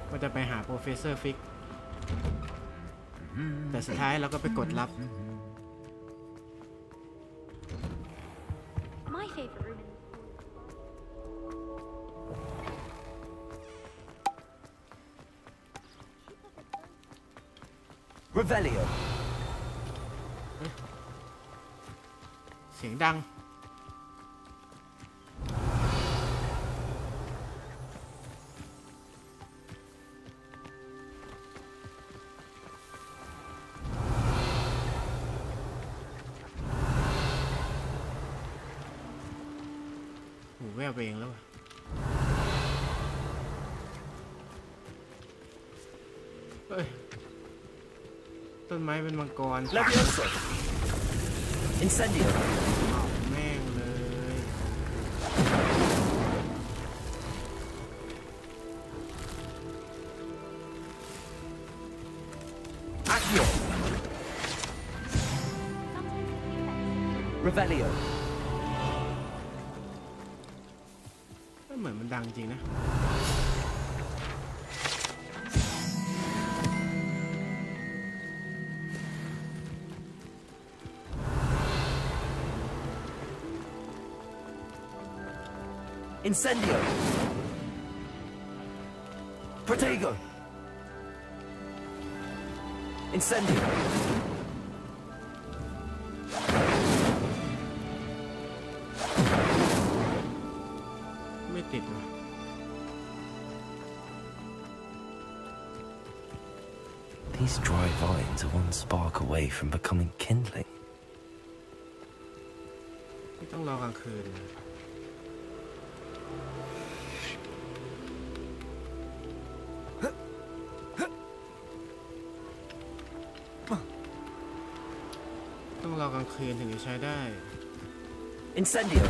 ว่าจะไปหาโปรเฟสเซอร์ฟิกแต่สุดท้ายเราก็ไปกดรับ My favorite room. Revelio. เสียงดังหูแววไปเองแล้วเฮ้ยต้นไม้เป็นมังกร Levioso. Incendio. แม่งเลย Accio. Revelio. เหมือนมันดังจริงนะ Incendio. Protego. Incendio. ไม่ติดว่ะ These dry vines are one spark away from becoming kindling. ไม่ต้องรอกลางคืนนะต้องรอกลางคืนถึงจะใช้ได้ Incendio.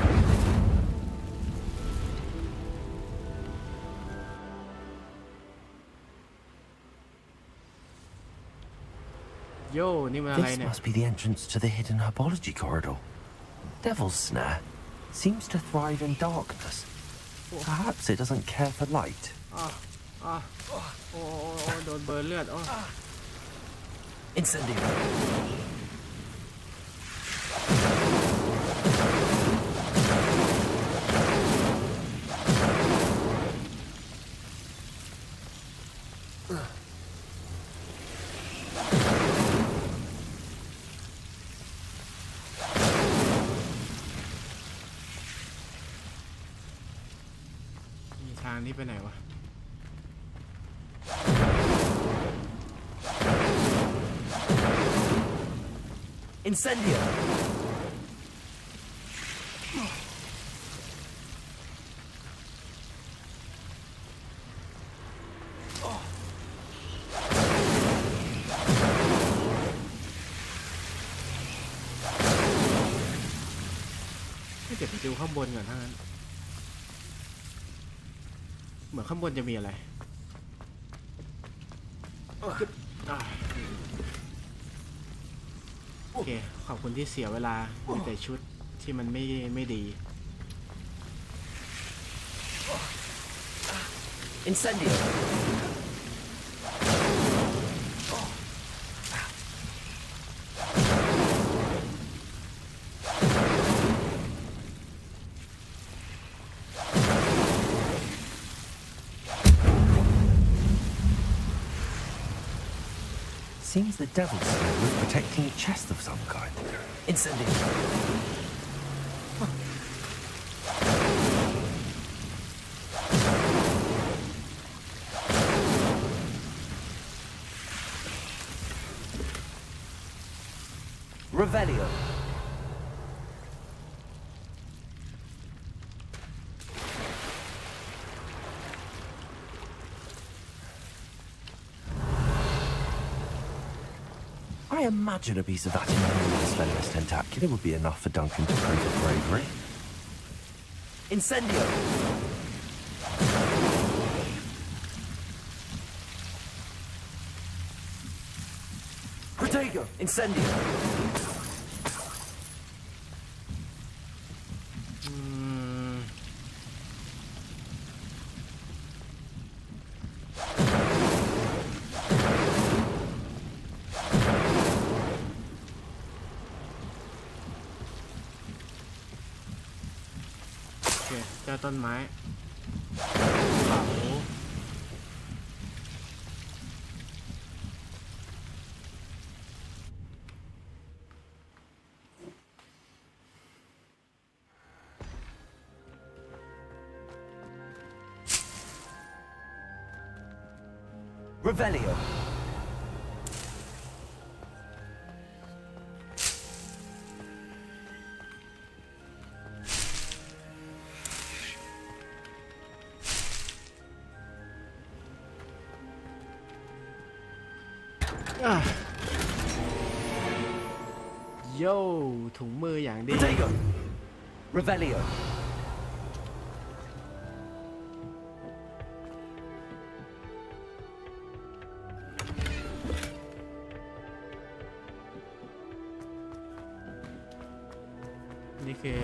โย่นี่มันอะไร This เนี่ย must be the entrance to the hidden herbology corridor. Devil's Snare seems to thrive in darkness. Perhaps it doesn't care for light. โอ้โดนเบิร์นเลือด Incendio.ทางนี้ไปไหนวะ Incendio.ไม่เก็บไปดูข้างบนก่อนทั้งนั้นเหมือนข้างบนจะมีอะไรโอเคขอบคุณที่เสียเวลามีแต่ชุดที่มันไม่ดี Incendio. Seems the Devil's Snare was protecting a chest of some kind. Incendio. Revelio. I imagine a piece of that enormous venomous tentacular would be enough for Duncan to prove his bravery. Incendio. Protego. go. Incendio. เจ้าต้นไม้Revelio. Yo ถุงมืออย่างดี Revelio. นี่คือ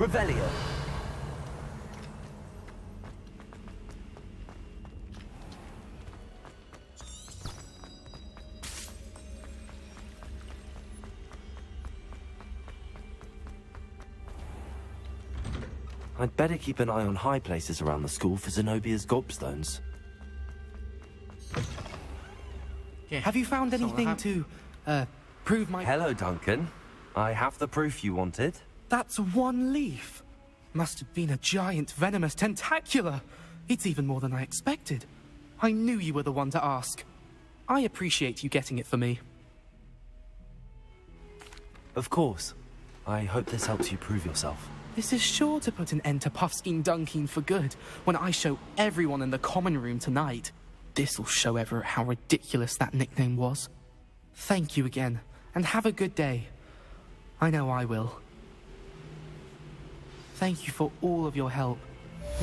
Revelio. I'd better keep an eye on high places around the school for Zenobia's gobstones. Have you found anything to, prove my... Hello, Duncan. I have the proof you wanted. That's one leaf. Must have been a giant venomous tentacula. It's even more than I expected. I knew you were the one to ask. I appreciate you getting it for me. Of course. I hope this helps you prove yourself. This is sure to put an end to Puffskein Dunkin for good when I show everyone in the common room tonight. This'll show Everett how ridiculous that nickname was. Thank you again, and have a good day. I know I will. Thank you for all of your help.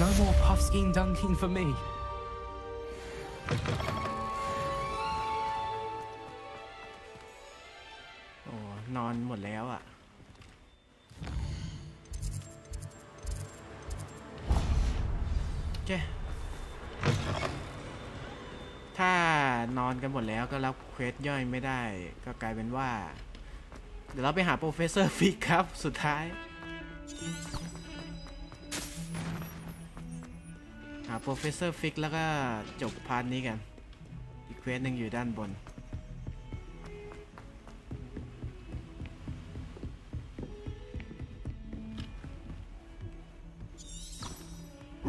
No more Puffskein Dunkin for me. โอ้นอนหมดแล้วอ่ะโอเคถ้านอนกันหมดแล้วก็รับเควสย่อยไม่ได้ก็กลายเป็นว่าเดี๋ยวเราไปหาโปรเฟสเซอร์ฟิกครับสุดท้ายหาโปรเฟสเซอร์ฟิกแล้วก็จบพาร์ทนี้กันอีกเควสหนึ่งอยู่ด้านบน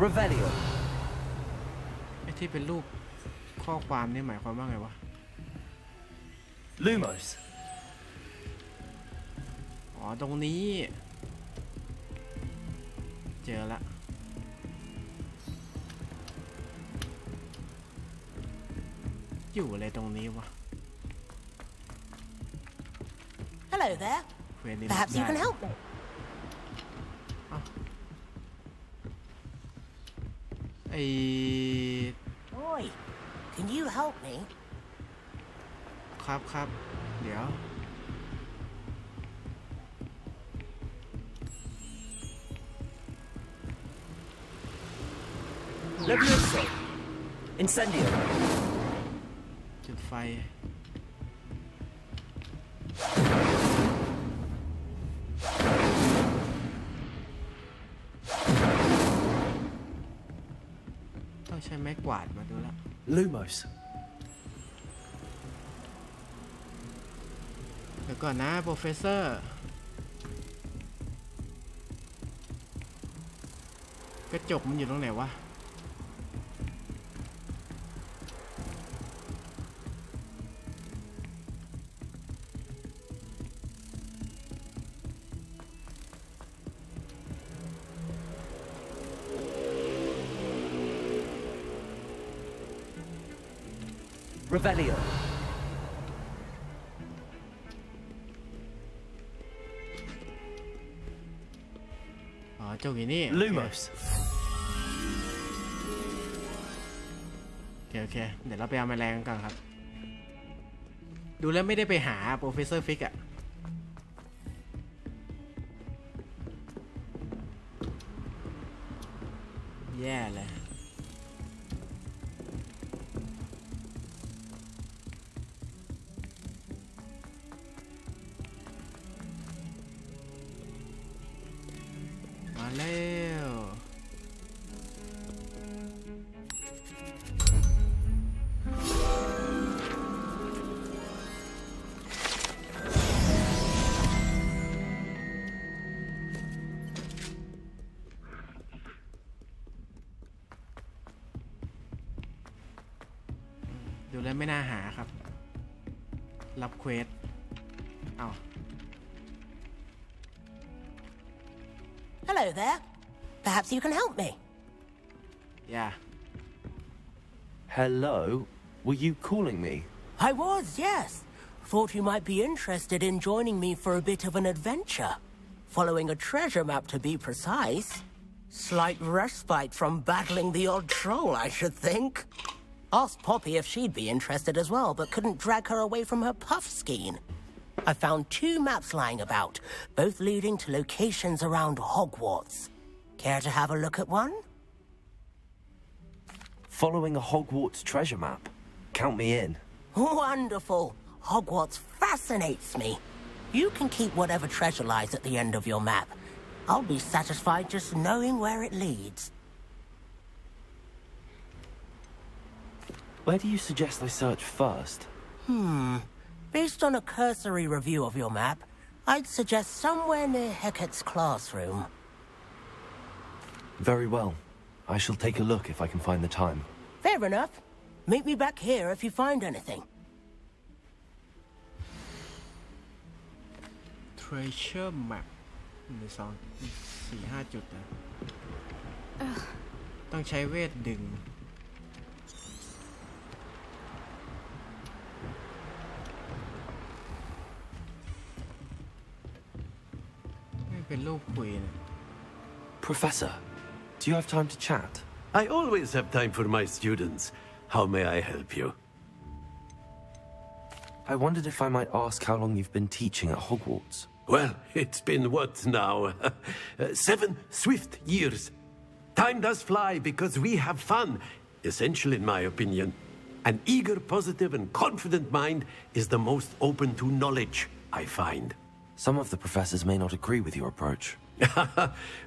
Revelio. ไอ้ที่เป็นรูปข้อความนี่หมายความว่าไงวะ Lumos. อ๋อตรงนี้เจอละอยู่อะไรตรงนี้วะ Hello there. Perhaps you can help me. Oi, can you help me? ครับเดี๋ยว Levioso. Incendio. จุดไฟต้องใช้ไม้กวาดมาดูละ Lumos. เดี๋ยวก่อนนะโปรเฟสเซอร์กระจกมันอยู่ตรงไหนวะ Revelio. อ๋อเจ้าอยู่นี่ Lumos. โอเคเดี๋ยวเราไปเอาแมลงกันก่อนครับดูแล้วไม่ได้ไปหาโปรเฟสเซอร์ฟิกอะแย่เลยมาแล้วดูแล้วไม่น่าหาครับรับเควสเอา Hello there. Perhaps you can help me. Yeah. Hello? Were you calling me? I was, yes. Thought you might be interested in joining me for a bit of an adventure. Following a treasure map, to be precise. Slight respite from battling the odd troll, I should think. Asked Poppy if she'd be interested as well, but couldn't drag her away from her puff skein. I found 2 maps lying about, both leading to locations around Hogwarts. Care to have a look at one? Following a Hogwarts treasure map. Count me in. Wonderful. Hogwarts fascinates me. You can keep whatever treasure lies at the end of your map. I'll be satisfied just knowing where it leads. Where do you suggest I search first? Based on a cursory review of your map, I'd suggest somewhere near Hecat's classroom. Very well. I shall take a look if I can find the time. Fair enough. Meet me back here if you find anything. Treasure map 1 2 4 5 จุดนะต้องใช้เวทดึงไม่เป็นรูปคุยนะ Professor, do you have time to chat? I always have time for my students. How may I help you? I wondered if I might ask how long you've been teaching at Hogwarts. Well, it's been what now? 7 swift years. Time does fly because we have fun, essential in my opinion. An eager, positive, and confident mind is the most open to knowledge, I find. Some of the professors may not agree with your approach.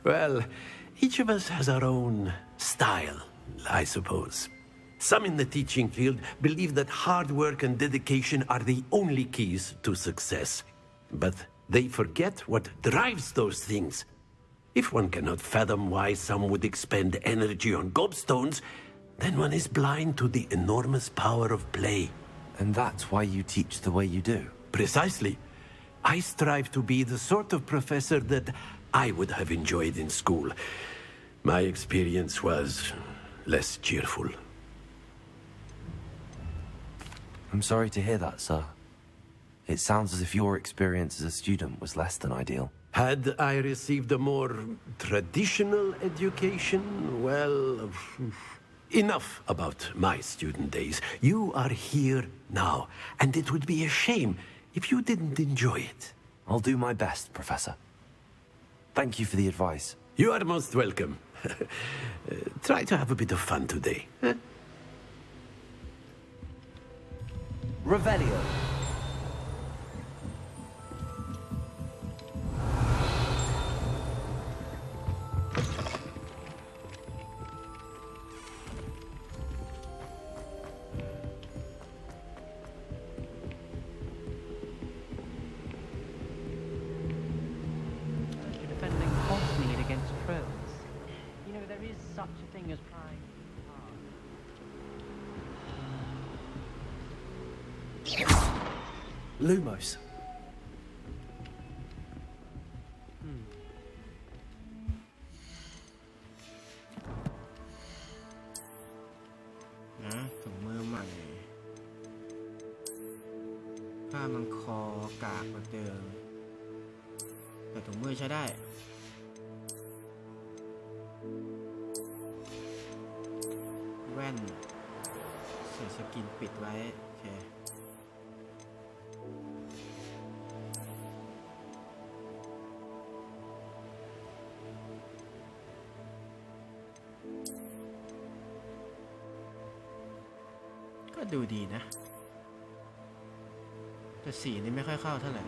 Well, each of us has our own style, I suppose. Some in the teaching field believe that hard work and dedication are the only keys to success. But they forget what drives those things. If one cannot fathom why some would expend energy on gobstones, then one is blind to the enormous power of play. And that's why you teach the way you do? Precisely. I strive to be the sort of professor that I would have enjoyed in school. My experience was less cheerful. I'm sorry to hear that, sir. It sounds as if your experience as a student was less than ideal. Had I received a more traditional education, well, enough about my student days. You are here now, and it would be a shame if you didn't enjoy it. I'll do my best, Professor. Thank you for the advice. You are most welcome. Try to have a bit of fun today. Huh? Revelio. Defending Hogsmeade against trolls. You know, there is such a thing as prying. Lumos. างกันคอกากเหมือนเดิมแต่ถุงมือใช้ได้แว่นใส่สกินปิดไว้โอเคก็ดูดีนะแต่สีนี่ไม่ค่อยเข้าเท่าไหร่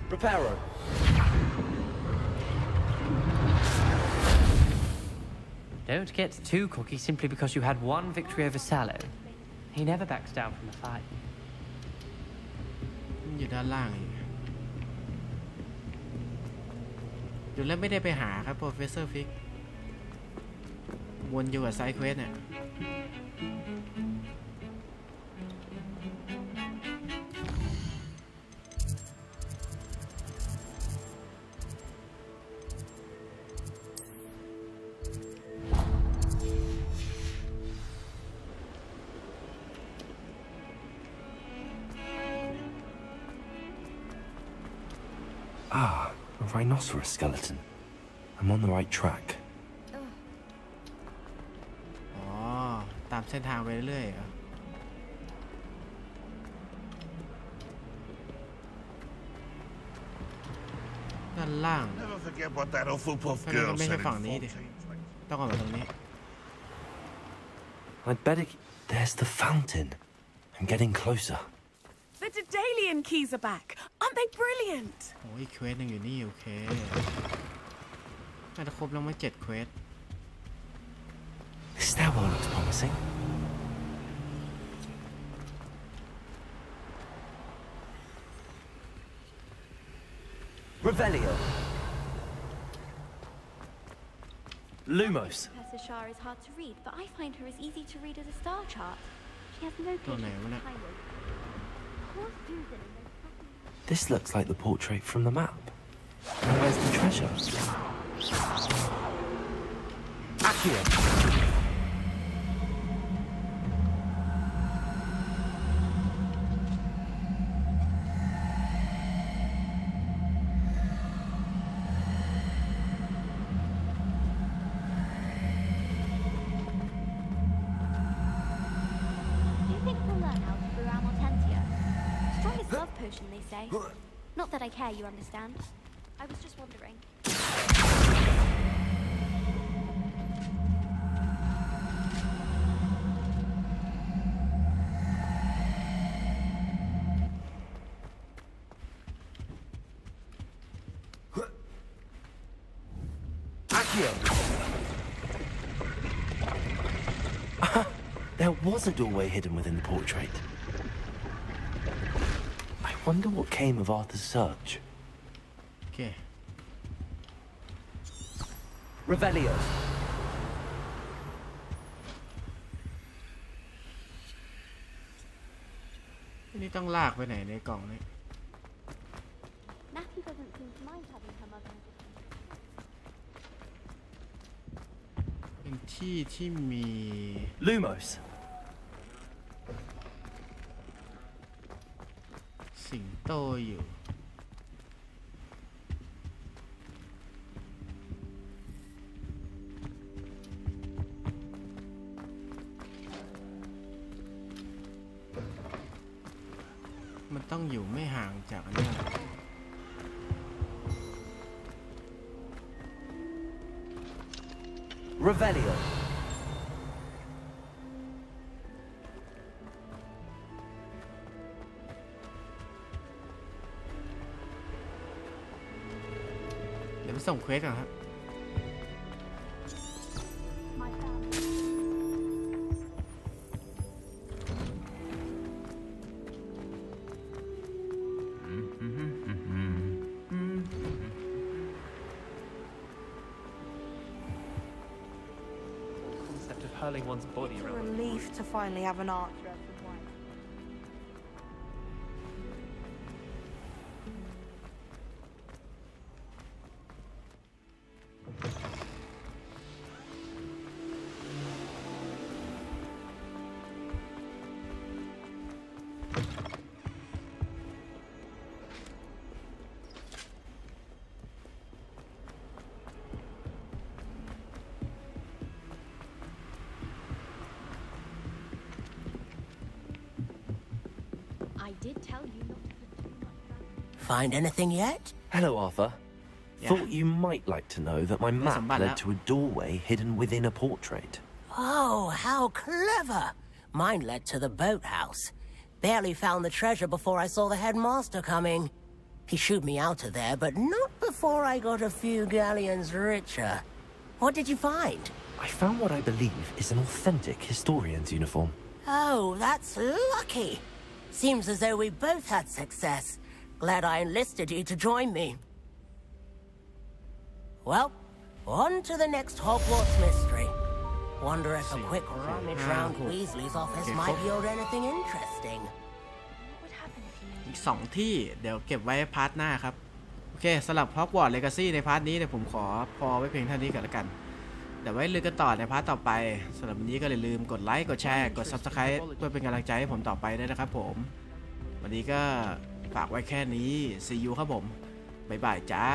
Preparo. Don't get too cocky simply because you had one victory over Sallow. He never backs down from a fight. อยู่ด้านล่างอีกเดี๋ยวแล้วไม่ได้ไปหาครับ Professor Fig วนอยู่กับไซด์เควสเนี่ยAh, a rhinoceros skeleton. I'm on the right track. อ๋อตามเส้นทางไปเรื่อยๆเหรอด้านล่าง Never forget what that Hufflepuff ไม่ girl ใช่ said ฝั่ง in นี้ดิ 14. ต้องเอาไปตรงนี้ I'd better. There's the fountain. I'm getting closer. The Daedalian keys are back. Aren't they brilliant? โอ้ยเควสยังอยู่นี่โอเคน่าจะครบแล้วมา7เควส This stairwell looks promising. Revelio. Lumos. Professor Shah is hard to read, but I find her as easy to read as a star chart. She has no Don't know, patience innit? with timers. Poor Susan and those fucking... This looks like the portrait from the map. Where's the treasure? Accio. Do you think we'll learn how to brew our Mortentia? Strongest love potion, they say. Not that I care, you understand. I was just wondering. Accio. There was a doorway hidden within the portrait. I wonder what came of Arthur's search. Okay. Revelio. นี่ต้องลากไปไหนในกล่องนี้ Natty doesn't seem to mind having her mother as a เป็นที่ที่มี Lumos. สิงโตอยู่มันต้องอยู่ไม่ห่างจากอันนี้ Revelio. เดี๋ยวไปส่งเควสก่อนครับ my family. Concept of hurling one's body It's a around. relief to finally have an archer as a wife. I did tell you not to put too much around. Find anything yet? Hello, Arthur. Thought you might like to know that my map led to a doorway hidden within a portrait. Oh, how clever! Mine led to the boathouse. Barely found the treasure before I saw the headmaster coming. He shooed me out of there, but not before I got a few galleons richer. What did you find? I found what I believe is an authentic historian's uniform. Oh, that's lucky. Seems as though we both had success. Glad I enlisted you to join me. Well, on to the next Hogwarts mystery. Wonder if a quick rummage round Weasley's office might yield anything interesting. อีก2ที่เดี๋ยวเก็บไว้พาร์ทหน้าครับโอเคสำหรับ Hogwarts Legacy ในพาร์ทนี้เนี่ยผมขอพอไว้เพียงเท่านี้ก่อนละกันเดี๋ยวไว้ลือกันต่อในพาร์ทต่อไปสำหรับวันนี้ก็อย่าลืมกดไลค์กดแชร์กด Subscribe เพื่อเป็นกำลังใจให้ผมต่อไปด้วยนะครับผมวันนี้ก็ฝากไว้แค่นี้ See you ครับผมบ๊ายบายจ้า